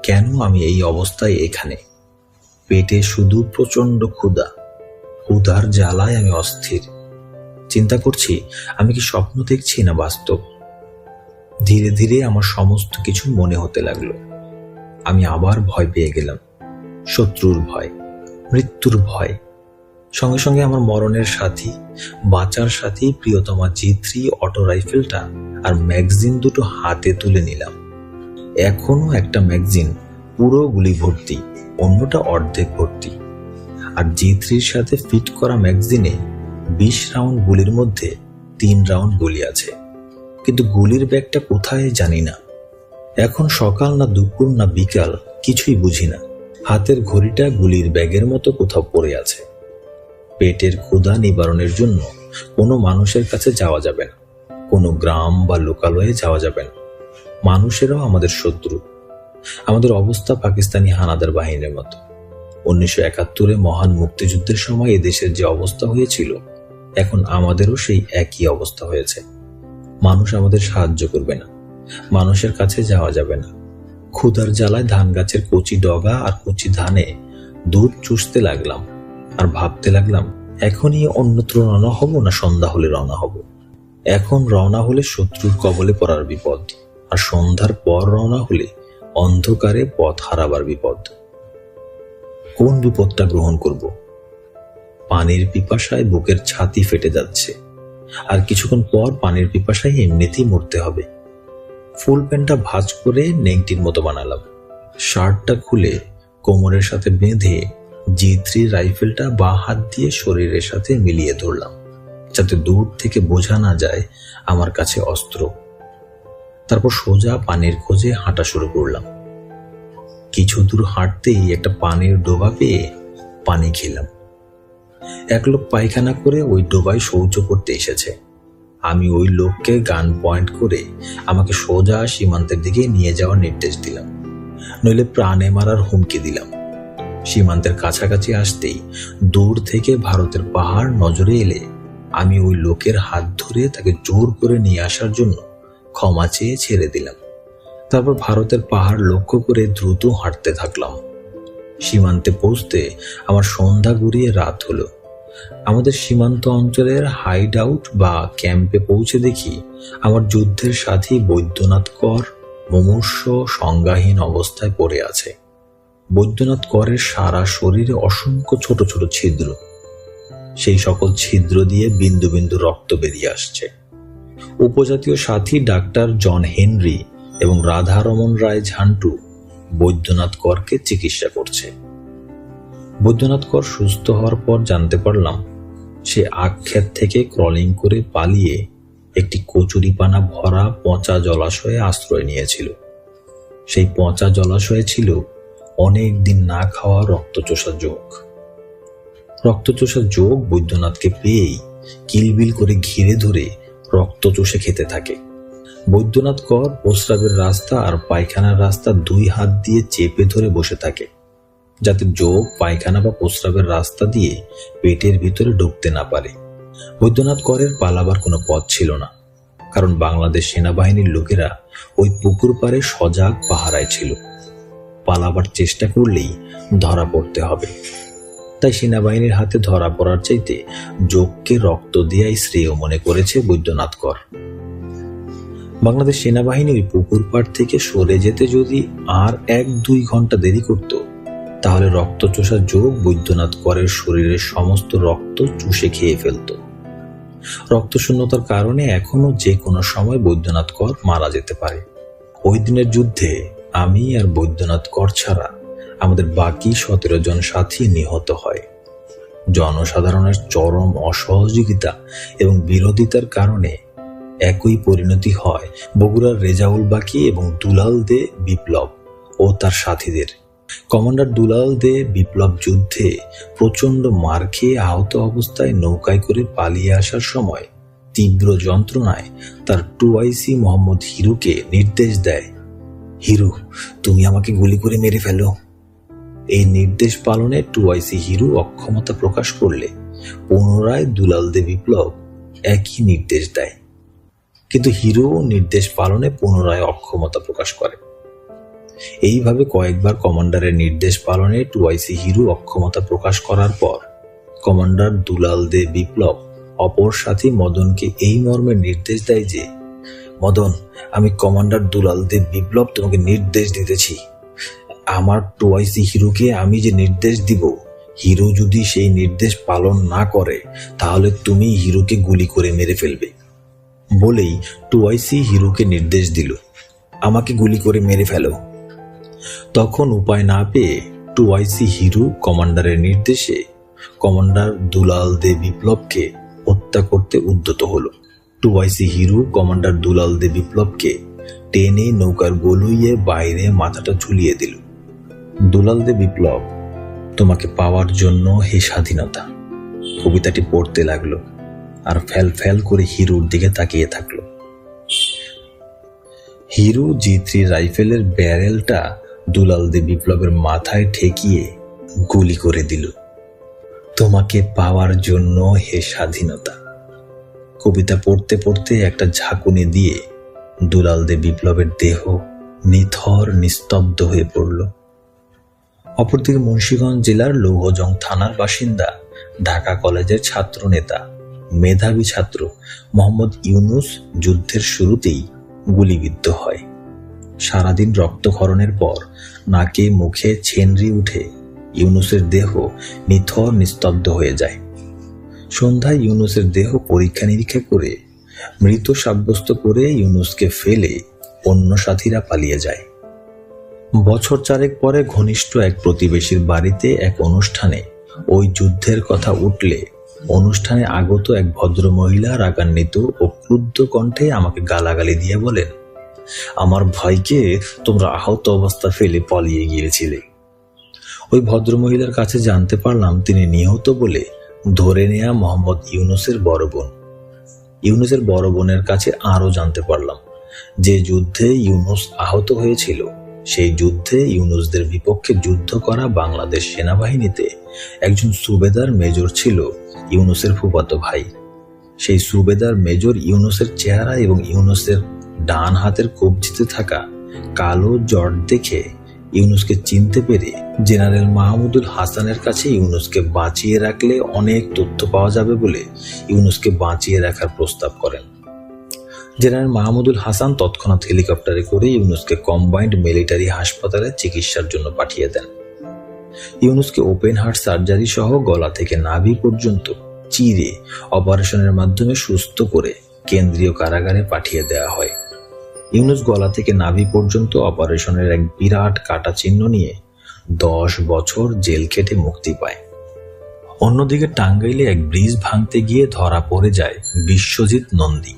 কেন আমি এই অবস্থায় এখানে। পেটে শুধু প্রচন্ড ক্ষুধা, ক্ষুধার জ্বালায় আমি অস্থির। চিন্তা করছি আমি কি স্বপ্ন দেখছি না বাস্তব। ধীরে ধীরে আমার সমস্ত কিছু মনে হতে লাগলো। আমি আবার ভয় পেয়ে গেলাম, শত্রুর ভয়, মৃত্যুর ভয়। সঙ্গে সঙ্গে আমার মরণের সাথী, বাঁচার সাথী প্রিয়তমা G3 অটো রাইফেলটা আর ম্যাগাজিন দুটো হাতে তুলে নিলাম। এখনো একটা ম্যাগাজিন পুরো গুলি ভর্তি, অন্যটা অর্ধেক ভর্তি। আর G3-র সাথে ফিট করা ম্যাগাজিনে 20 রাউন্ড গুলির মধ্যে 3 রাউন্ড গুলি আছে, কিন্তু গুলির ব্যাগটা কোথায় জানি না। এখন সকাল না দুপুর না বিকাল কিছুই বুঝি না। হাতের ঘড়িটা গুলির ব্যাগের মতো কোথাও পড়ে আছে। পেটের ক্ষুধা নিবারণের জন্য কোনো মানুষের কাছে যাওয়া যাবে না, কোনো গ্রাম বা লোকালয়ে যাওয়া যাবে না। মানুষেরাও আমাদের শত্রু। আমাদের অবস্থা পাকিস্তানি হানাদার বাহিনীর মতো। 1971-এ মহান মুক্তিযুদ্ধের সময় এদেশের যে অবস্থা হয়েছিল, এখন আমাদেরও সেই একই অবস্থা হয়েছে। মানুষ আমাদের সাহায্য করবে না, মানুষের কাছে যাওয়া যাবে না। ক্ষুধার জ্বালায় ধান গাছের কচি ডগা আর কচি ধানে দুধ চুষতে লাগলাম আর ভাবতে লাগলাম, এখনই অন্যত্র রওনা হব না সন্ধ্যা হলে রওনা হব। এখন রওনা হলে শত্রুর কবলে পড়ার বিপদ, আর সন্ধ্যার পর রওনা হলে অন্ধকারে পথ হারাবার বিপদ। কোন বিপদটা গ্রহণ করব? পানির পিপাসায় বুকের ছাতি ফেটে যাচ্ছে, আর কিছুক্ষণ পর পানির পিপাসায় এমনিতেই মরতে হবে। ফুল প্যান্টটা ভাঁজ করে নেংটির মতো বানালাম। শার্টটা খুলে কোমরের সাথে বেঁধে G3 রাইফেলটা বাঁ হাত দিয়ে শরীরের সাথে মিলিয়ে ধরলাম, যাতে দূর থেকে বোঝা না যায় আমার কাছে অস্ত্র। তারপর সোজা পানির খোঁজে হাঁটা শুরু করলাম। কিছু দূর হাঁটতেই একটা পানির ডোবা পেয়ে পানি খেলাম। এক লোক পায়খানা করে ওই ডোবায় শৌচ করতে এসেছে। আমি ওই লোককে গান পয়েন্ট করে আমাকে সোজা সীমান্তের দিকে নিয়ে যাওয়ার নির্দেশ দিলাম, নইলে প্রাণে মারার হুমকি দিলাম। সীমান্তের কাছাকাছি আসতেই দূর থেকে ভারতের পাহাড় নজরে এলে আমি ওই লোকের হাত ধরে তাকে জোর করে নিয়ে আসার জন্য ক্ষমা চেয়ে ছেড়ে দিলাম। তারপর ভারতের পাহাড় লক্ষ্য করে দ্রুত হাঁটতে থাকলাম। সীমান্তে পৌঁছতে আমার সন্ধ্যা গড়িয়ে রাত হলো। আমাদের সীমান্ত অঞ্চলের হাইড আউট বা ক্যাম্পে পৌঁছে দেখি আমার যুদ্ধের সাথী বৈদ্যনাথ কর মুমূর্ষ সংজ্ঞাহীন অবস্থায় পড়ে আছে। বৈদ্যনাথ করের সারা শরীরে অসংখ্য ছোট ছোট ছিদ্র। সেই সকল ছিদ্র দিয়ে বিন্দু বিন্দু রক্ত বেরিয়ে আসছে। উপজাতীয় সাথী ডাক্তার জন হেনরি এবং রাধারমন রায় ঝান্টু বৈদ্যনাথ করকে চিকিৎসা করছে। বৈদ্যনাথ কর সুস্থ হওয়ার পর জানতে পারলাম সে আখক্ষেত থেকে ক্রলিং করে পালিয়ে একটি কচুরিপানা ভরা পচা জলাশয়ে আশ্রয় নিয়েছিল। সেই পচা জলাশয়ে ছিল অনেক দিন না খাওয়া রক্তচোষা যোগ। রক্তচোষা যোগ বৈদ্যনাথকে পেয়েই কিলবিল করে ঘিরে ধরে রক্ত চষে খেতে থাকে। বৈদ্যনাথ কর প্রস্রাবের রাস্তা আর পায়খানার রাস্তা দুই হাত দিয়ে চেপে ধরে বসে থাকে, যাতে যোগ পায়খানা বা প্রস্রাবের রাস্তা দিয়ে পেটের ভিতরে ঢুকতে না পারে। বৈদ্যনাথ করের পালাবার কোনো পথ ছিল না, কারণ বাংলাদেশ সেনাবাহিনীর লোকেরা ওই পুকুর পাড়ে সজাগ পাহারায় ছিল। পালাবার চেষ্টা করলেই ধরা পড়তে হবে। তাই সেনাবাহিনীর হাতে ধরা পড়ার চাইতে যোগকে রক্ত দেয়াই শ্রেয় মনে করেছে বৈদ্যনাথ কর। বাংলাদেশ সেনাবাহিনী ওই পুকুর পাড় থেকে সরে যেতে যদি আর 1-2 ঘন্টা দেরি করত, তাহলে রক্তচোষা যোগ বৈদ্যনাথ করের শরীরের সমস্ত রক্ত চুষে খেয়ে ফেলত। রক্তশূন্যতার কারণে এখনো যে কোনো সময় বৈদ্যনাথ কর মারা যেতে পারে। ওই দিনের যুদ্ধে আমি আর বৈদ্যনাথ কর ছাড়া আমাদের বাকি 17 জন সাথী নিহত হয়। জনসাধারণের চরম অসহযোগিতা এবং বিরোধিতার কারণে একই পরিণতি হয় বগুড়ার রেজাউল বাকি এবং দুলাল দে বিপ্লব ও তার সাথীদের। কমান্ডার দুলাল দে বিপ্লব যুদ্ধে প্রচন্ড মার খেয়ে আহত অবস্থায় নৌকায় করে পালিয়ে আসার সময় তীব্র যন্ত্রণায় তার 2IC মোহাম্মদ হিরুকে নির্দেশ দেয়, হিরু, তুমি আমাকে গুলি করে মেরে ফেলো। এই নির্দেশ পালনে 2IC হিরু অক্ষমতা প্রকাশ করলে পুনরায় দুলাল দে বিপ্লব একই নির্দেশ দেয়, কিন্তু হিরু নির্দেশ পালনে পুনরায় অক্ষমতা প্রকাশ করে। এইভাবে কয়েকবার কমান্ডারের নির্দেশ পালনে 2IC হিরু অক্ষমতা প্রকাশ করার পর কমান্ডার দুলাল দে বিপ্লব অপর সাথী মদনকে এই মর্মে নির্দেশ দেয় যে, মদন, আমি কমান্ডার দুলাল দে বিপ্লব তোমাকে নির্দেশ দিতেছি, আমার 2IC হিরুকে আমি যে নির্দেশ দিব, হিরু যদি সেই নির্দেশ পালন না করে তাহলে তুমি হিরুকে গুলি করে মেরে ফেলবে। বলেই 2IC হিরুকে নির্দেশ দিল, আমাকে গুলি করে মেরে ফেলো। তখন উপায় না পেয়ে 2IC হিরু কমান্ডারের নির্দেশে কমান্ডার দুলাল দে বিপ্লবকে হত্যা করতে উদ্যত হলো। 2IC হিরু কমান্ডার দুলাল দে বিপ্লবকে টেনে নৌকার গলুইয়ে বাইরে মাথাটা ঝুলিয়ে দিল। দুলাল দে বিপ্লব, তোমাকে পাওয়ার জন্য হে স্বাধীনতা, কবিতাটি পড়তে লাগলো আর ফ্যাল ফ্যাল করে হিরুর দিকে তাকিয়ে থাকলো। হিরু G3 রাইফেলের ব্যারেলটা দুলাল দে বিপ্লবের মাথায় ঠেকিয়ে গুলি করে দিল। তোমাকে পাওয়ার জন্য হে স্বাধীনতা। কবিতা পড়তে পড়তে একটা ঝাঁকুনি দিয়ে দুলাল দে বিপ্লবের দেহ নিথর নিস্তব্ধ হয়ে পড়ল। অপরদিকে মুন্সিগঞ্জ জেলার লৌহজং থানার বাসিন্দা, ঢাকা কলেজের ছাত্র নেতা, মেধাবী ছাত্র মোহাম্মদ ইউনুস যুদ্ধের শুরুতেই গুলিবিদ্ধ হয়। সারাদিন রক্তক্ষরণের পর নাকে মুখে ছেনরি উঠে ইউনুসের দেহ নিথর নিস্তব্ধ হয়ে যায়। সন্ধ্যায় ইউনুসের দেহ পরীক্ষা নিরীক্ষা করে মৃত সাব্যস্ত করে ইউনুসকে ফেলে অন্য সাথীরা পালিয়ে যায়। বছর 4 পরে ঘনিষ্ঠ এক প্রতিবেশীর বাড়িতে এক অনুষ্ঠানে ওই যুদ্ধের কথা উঠলে অনুষ্ঠানে আগত এক ভদ্র মহিলা রাগান্বিত ও ক্রুদ্ধ কণ্ঠে আমাকে গালাগালি দিয়ে বলেন, আমার ভাইকে তোমরা আহত অবস্থা ফেলে পালিয়ে গিয়েছিলে। ওই ভদ্র মহিলার কাছে জানতে পারলাম তিনি নিহত বলে ধরে নেয়া মোহাম্মদ ইউনুসের বড় বোন। ইউনুসের বড় বোনের কাছে আরও জানতে পারলাম যে যুদ্ধে ইউনুস আহত হয়েছিল সেই যুদ্ধে ইউনুসদের বিপক্ষে যুদ্ধ করা বাংলাদেশ সেনাবাহিনীতে একজন সুবেদার মেজর ছিল ইউনুসের ফুফাতো ভাই। সেই সুবেদার মেজর ইউনুসের চেহারা এবং ইউনুসের ডান হাতের কবজিতে থাকা কালো জট দেখে ইউনুসকে চিনতে পেরে জেনারেল মাহমুদুল হাসানের কাছে ইউনুসকে বাঁচিয়ে রাখলে অনেক তথ্য পাওয়া যাবে বলে ইউনুসকে বাঁচিয়ে রাখার প্রস্তাব করেন। জেনারেল মাহমুদুল হাসান তৎক্ষণাৎ হেলিকপ্টারে করে ইউনুসকে কম্বাইন্ড মিলিটারি হাসপাতালে চিকিৎসার জন্য পাঠিয়ে দেন। ইউনুসকে ওপেন হার্ট সার্জারি সহ গলা থেকে নাভি পর্যন্ত চিরে অপারেশনের মাধ্যমে সুস্থ করে কেন্দ্রীয় কারাগারে পাঠিয়ে দেওয়া হয়। ইউনুস গলা থেকে নাভি পর্যন্ত অপারেশনের এক বিরাট কাটা চিহ্ন নিয়ে 10 বছর জেল খেটে মুক্তি পায়। অন্যদিকে টাঙ্গাইলে এক ব্রিজ ভাঙতে গিয়ে ধরা পড়ে যায় বিশ্বজিৎ নন্দী।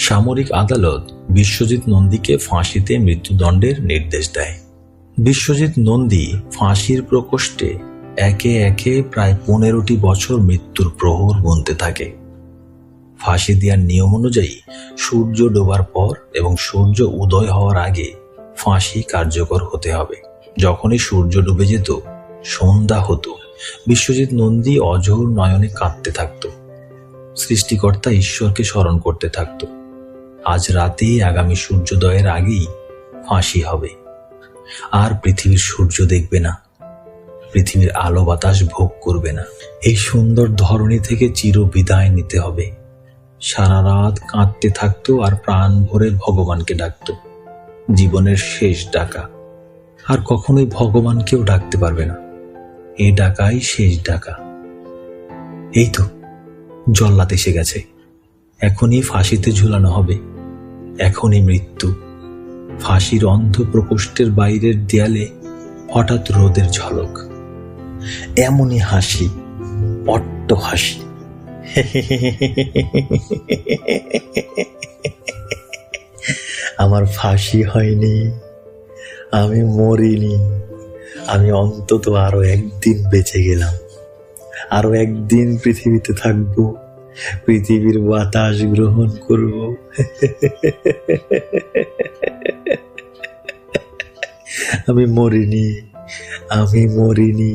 সামরিক আদালত বিশ্বজিৎ নন্দীকে ফাঁসিতে মৃত্যুদণ্ডের নির্দেশ দেয়। বিশ্বজিৎ নন্দী ফাঁসির প্রকোষ্ঠে একে একে প্রায় 15টি বছর মৃত্যুর প্রহর গুনতে থাকে। ফাঁসি দেওয়ার নিয়ম অনুযায়ী সূর্য ডোবার পর এবং সূর্য উদয় হওয়ার আগে ফাঁসি কার্যকর হতে হবে। যখনই সূর্য ডুবে যেত, সন্ধ্যা হতো, বিশ্বজিৎ নন্দী অঝোর নয়নে কাঁদতে থাকত। সৃষ্টিকর্তা ঈশ্বরকে স্মরণ করতে থাকত। আজ রাতেই আগামী সূর্যোদয়ের আগেই ফাঁসি হবে। আর পৃথিবীর সূর্য দেখবে না, পৃথিবীর আলো বাতাস ভোগ করবে না। এই সুন্দর ধরনী থেকে চির বিদায় নিতে হবে। সারা রাত কাঁদতে থাকতো আর প্রাণ ভরে ভগবানকে ডাকত। জীবনের শেষ ডাকা। আর কখনোই ভগবানকেও ডাকতে পারবে না। এই ডাকাই শেষ ডাকা। এই তো জল্লাদ এসে গেছে। এখনই ফাঁসিতে ঝুলানো হবে। এখনই মৃত্যু। ফাঁসির অন্ধ প্রকোষ্ঠের বাইরের দেয়ালে হঠাৎ রোদের ঝলক। এমনই হাসি, অট্ট হাসি। আমার ফাঁসি হয়নি, আমি মরিনি। আমি অন্তত আরো একদিন বেঁচে গেলাম। আরো একদিন পৃথিবীতে থাকবো, পৃথিবীর বাতাস গ্রহণ করব। আমি মরিনি, আমি মরিনি,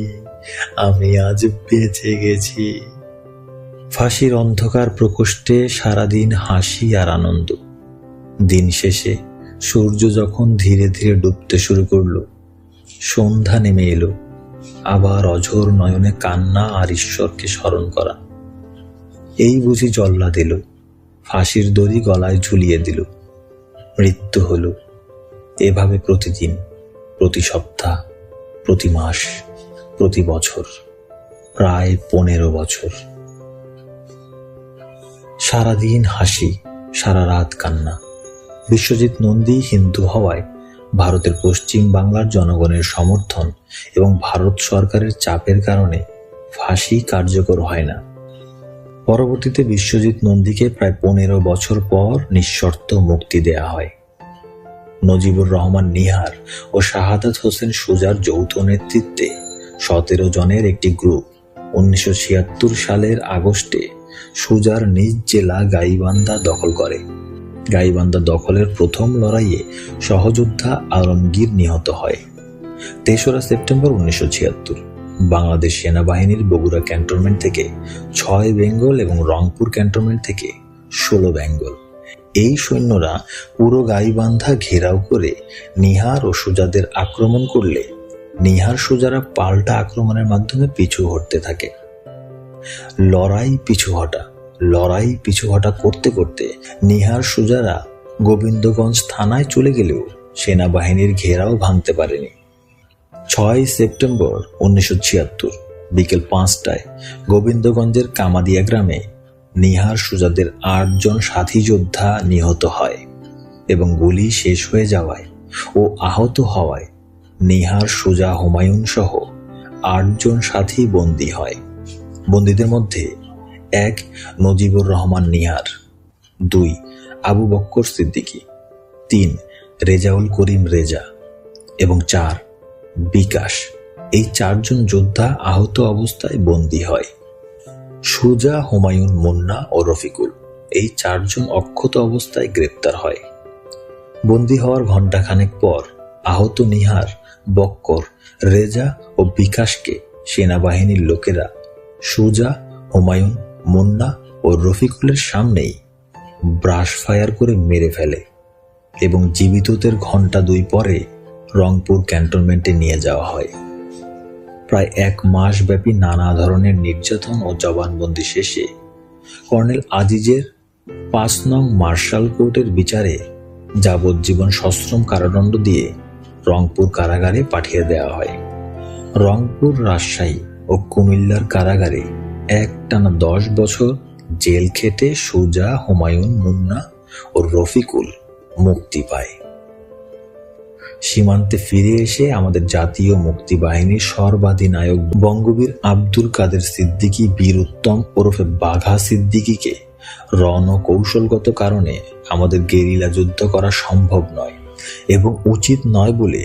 আমি আজ বেঁচে গেছি। ফাঁসির অন্ধকার প্রকোষ্ঠে সারাদিন হাসি আর আনন্দ। দিন শেষে সূর্য যখন ধীরে ধীরে ডুবতে শুরু করলো, সন্ধ্যা নেমে এলো। আবার অঝোর নয়নে কান্না আর ঈশ্বরকে স্মরণ করা। এই বুঝি জল্লাদ এলো, ফাঁসির দড়ি গলায় ঝুলিয়ে দিল। মৃত্যু হলো। এভাবে প্রতিদিন, প্রতি সপ্তাহ, প্রতি মাস, প্রতি বছর, প্রায় 15 বছর। সারাদিন হাসি, সারা রাত কান্না। বিশ্বজিৎ নন্দী হিন্দু হওয়ায় ভারতের পশ্চিম বাংলার জনগণের সমর্থন এবং ভারত সরকারের চাপের কারণে ফাঁসি কার্যকর হয় না। পরবর্তীতে বিশ্বজিৎ নন্দীকে প্রায় 15 বছর পর নিঃশর্ত মুক্তি দেয়া হয়। নজিবুর রহমান নিহার ও শাহাদাত হোসেন সুজার যৌথ নেতৃত্বে 17 জনের একটি গ্রুপ 1976 সালের আগস্টে সুজার নিজ জেলা গাইবান্ধা দখল করে। গাইবান্ধা দখলের প্রথম লড়াইয়ে সহযোদ্ধা আলমগীর নিহত হয়। 3রা সেপ্টেম্বর 1976 বাংলাদেশ সেনাবাহিনীর বগুড়া ক্যান্টনমেন্ট থেকে 6 বেঙ্গল এবং রংপুর ক্যান্টনমেন্ট থেকে 16 বেঙ্গল এই সৈন্যরা পুরো গাইবান্ধা ঘেরাও করে নিহার ও সুজাদের আক্রমণ করলে নিহার সুজারা পাল্টা আক্রমণের মাধ্যমে পিছু হটতে থাকে। লড়াই পিছু হটা করতে করতে নিহার সুজারা গোবিন্দগঞ্জ থানায় চলে গেলেও সেনাবাহিনীর ঘেরাও ভাঙতে পারেনি। 6 সেপ্টেম্বর 1976 বিকেল 5টায় গোবিন্দগঞ্জের কামাদিয়া গ্রামে নিহার সুজাদের 8 জন সাথী যোদ্ধা নিহত হয় এবং গুলি শেষ হয়ে যাওয়ায় ও আহত হওয়ায় নিহার সুজা হুমায়ুন সহ 8 জন সাথী বন্দী হয়। বন্দীদের মধ্যে 1 নজিবুর রহমান নিহার, 2 আবু বক্কর সিদ্দিকী, 3 রেজাউল করিম রেজা এবং 4 বিকাশ। এই 4 জন যোদ্ধা আহত অবস্থায় বন্দী হয়। সুজা, হুমায়ুন, মুন্না ও রফিকুল এই 4 জন অক্ষত অবস্থায় গ্রেপ্তার হয়। বন্দী হওয়ার ঘণ্টাখানেক পর আহত নিহার, বক্কর, রেজা ও বিকাশকে সেনাবাহিনীর লোকেরা সুজা, হুমায়ুন, মুন্না ও রফিকুলের সামনেই ব্রাশ ফায়ার করে মেরে ফেলে এবং জীবিতদের ঘণ্টা 2 পরে রংপুর ক্যান্টনমেন্টে নিয়ে যাওয়া হয়। প্রায় 1 মাস ব্যাপী নানা ধরনের নির্যাতন ও জবানবন্দি শেষে কর্নেল আজিজের 5 নং মার্শাল কোর্টের বিচারে যাবজ্জীবন সশ্রম কারাদণ্ড দিয়ে রংপুর কারাগারে পাঠিয়ে দেওয়া হয়। রংপুর, রাজশাহী ও কুমিল্লার কারাগারে একটানা 10 বছর জেল খেটে সুজা, হুমায়ুন, মুন্না ও রফিকুল মুক্তি পায়। সীমান্তে ফিরে এসে আমাদের জাতীয় মুক্তি বাহিনীর সর্বাধিনায়ক বঙ্গবীর আব্দুল কাদের সিদ্দিকী বীর উত্তম ওরফে বাঘা সিদ্দিকীকে রণকৌশলগত কারণে আমাদের গেরিলা যুদ্ধ করা সম্ভব নয় এবং উচিত নয় বলে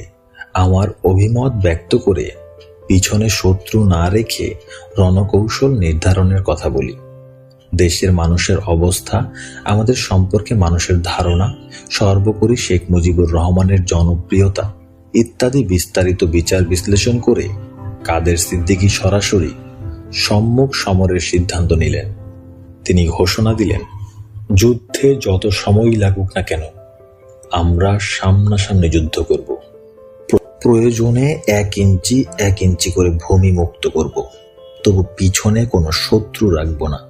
আমার অভিমত ব্যক্ত করে পিছনে শত্রু না রেখে রণকৌশল নির্ধারণের কথা বলি। দেশের মানুষের অবস্থা, আমাদের সম্পর্কে মানুষের ধারণা, সর্বোপরি শেখ মুজিবুর রহমানের জনপ্রিয়তা ইত্যাদি বিস্তারিত বিচার বিশ্লেষণ করে কাদের সিদ্দিকী সরাসরি সম্মুখ সমরের সিদ্ধান্ত নিলেন। তিনি ঘোষণা দিলেন, যুদ্ধে যত সময় লাগুক না কেন আমরা সামনাসামনি যুদ্ধ করব। প্রয়োজনে 1 ইঞ্চি 1 ইঞ্চি করে ভূমি মুক্ত করব, তবু পিছনে কোনো শত্রু রাখব না।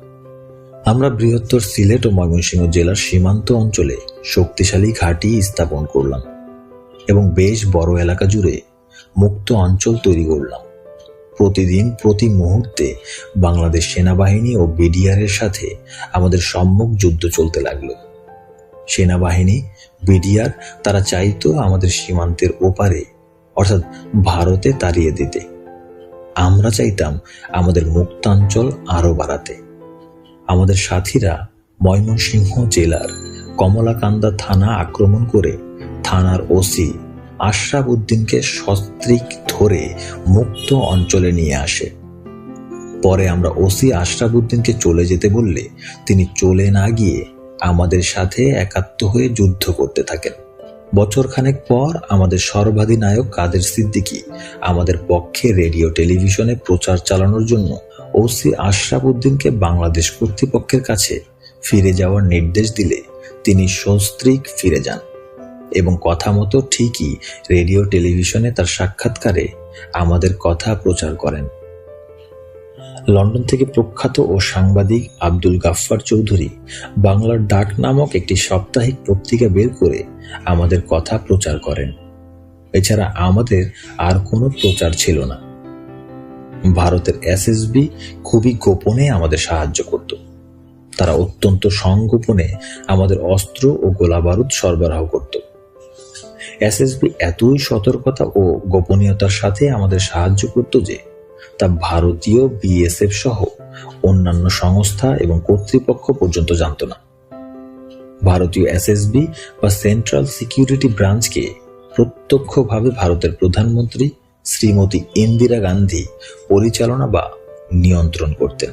আমরা বৃহত্তর সিলেট ও ময়মনসিংহ জেলার সীমান্ত অঞ্চলে শক্তিশালী ঘাঁটি স্থাপন করলাম এবং বেশ বড় এলাকা জুড়ে মুক্ত অঞ্চল তৈরি করলাম। প্রতিদিন প্রতি মুহূর্তে বাংলাদেশ সেনাবাহিনী ও বিডিআরের সাথে আমাদের সম্মুখ যুদ্ধ চলতে লাগলো। সেনাবাহিনী, বিডিআর তারা চাইতো আমাদের সীমান্তের ওপারে অর্থাৎ ভারতে তাড়িয়ে দিতে। আমরা চাইতাম আমাদের মুক্তাঞ্চল আরো বাড়াতে। আমাদের সাথীরা ময়মনসিংহ জেলার কমলাকান্দা থানা আক্রমণ করে থানার ওসি আশরাফ উদ্দিনকে সস্ত্রীক ধরে মুক্ত অঞ্চলে নিয়ে আসে। পরে আমরা ওসি আশরাফ উদ্দিনকে চলে যেতে বললে তিনি চলে না গিয়ে আমাদের সাথে একাত্ম হয়ে যুদ্ধ করতে থাকেন। বছরখানেক পর আমাদের সর্বাধিনায়ক কাদের সিদ্দিকী আমাদের পক্ষে রেডিও টেলিভিশনে প্রচার চালানোর জন্য ওসি আশরাফ উদ্দিনকে বাংলাদেশ কর্তৃপক্ষের কাছে ফিরে যাওয়ার নির্দেশ দিলে তিনি সস্ত্রীক ফিরে যান এবং কথা মতো ঠিকই রেডিও টেলিভিশনে তার সাক্ষাৎকারে আমাদের কথা প্রচার করেন। লন্ডন থেকে প্রখ্যাত ও সাংবাদিক আব্দুল গাফফার চৌধুরী বাংলার ডাক নামক একটি সাপ্তাহিক পত্রিকা বের করে আমাদের কথা প্রচার করেন। এছাড়া আমাদের আর কোনো প্রচার ছিল না। ভারতের এসএসবি খুবই গোপনে আমাদের সাহায্য করত। তারা অত্যন্ত সংগোপনে আমাদের অস্ত্র ও গোলাবারুদ সরবরাহ করত। এসএসবি এতই সতর্কতা ও গোপনীয়তার সাথে আমাদের সাহায্য করত যে তা ভারতীয় বিএসএফ সহ অন্যান্য সংস্থা এবং কর্তৃপক্ষ পর্যন্ত জানত না। ভারতীয় এসএসবি বা সেন্ট্রাল সিকিউরিটি ব্রাঞ্চকে প্রত্যক্ষভাবে ভারতের প্রধানমন্ত্রী শ্রীমতী ইন্দিরা গান্ধী পরিচালনা বা নিয়ন্ত্রণ করতেন।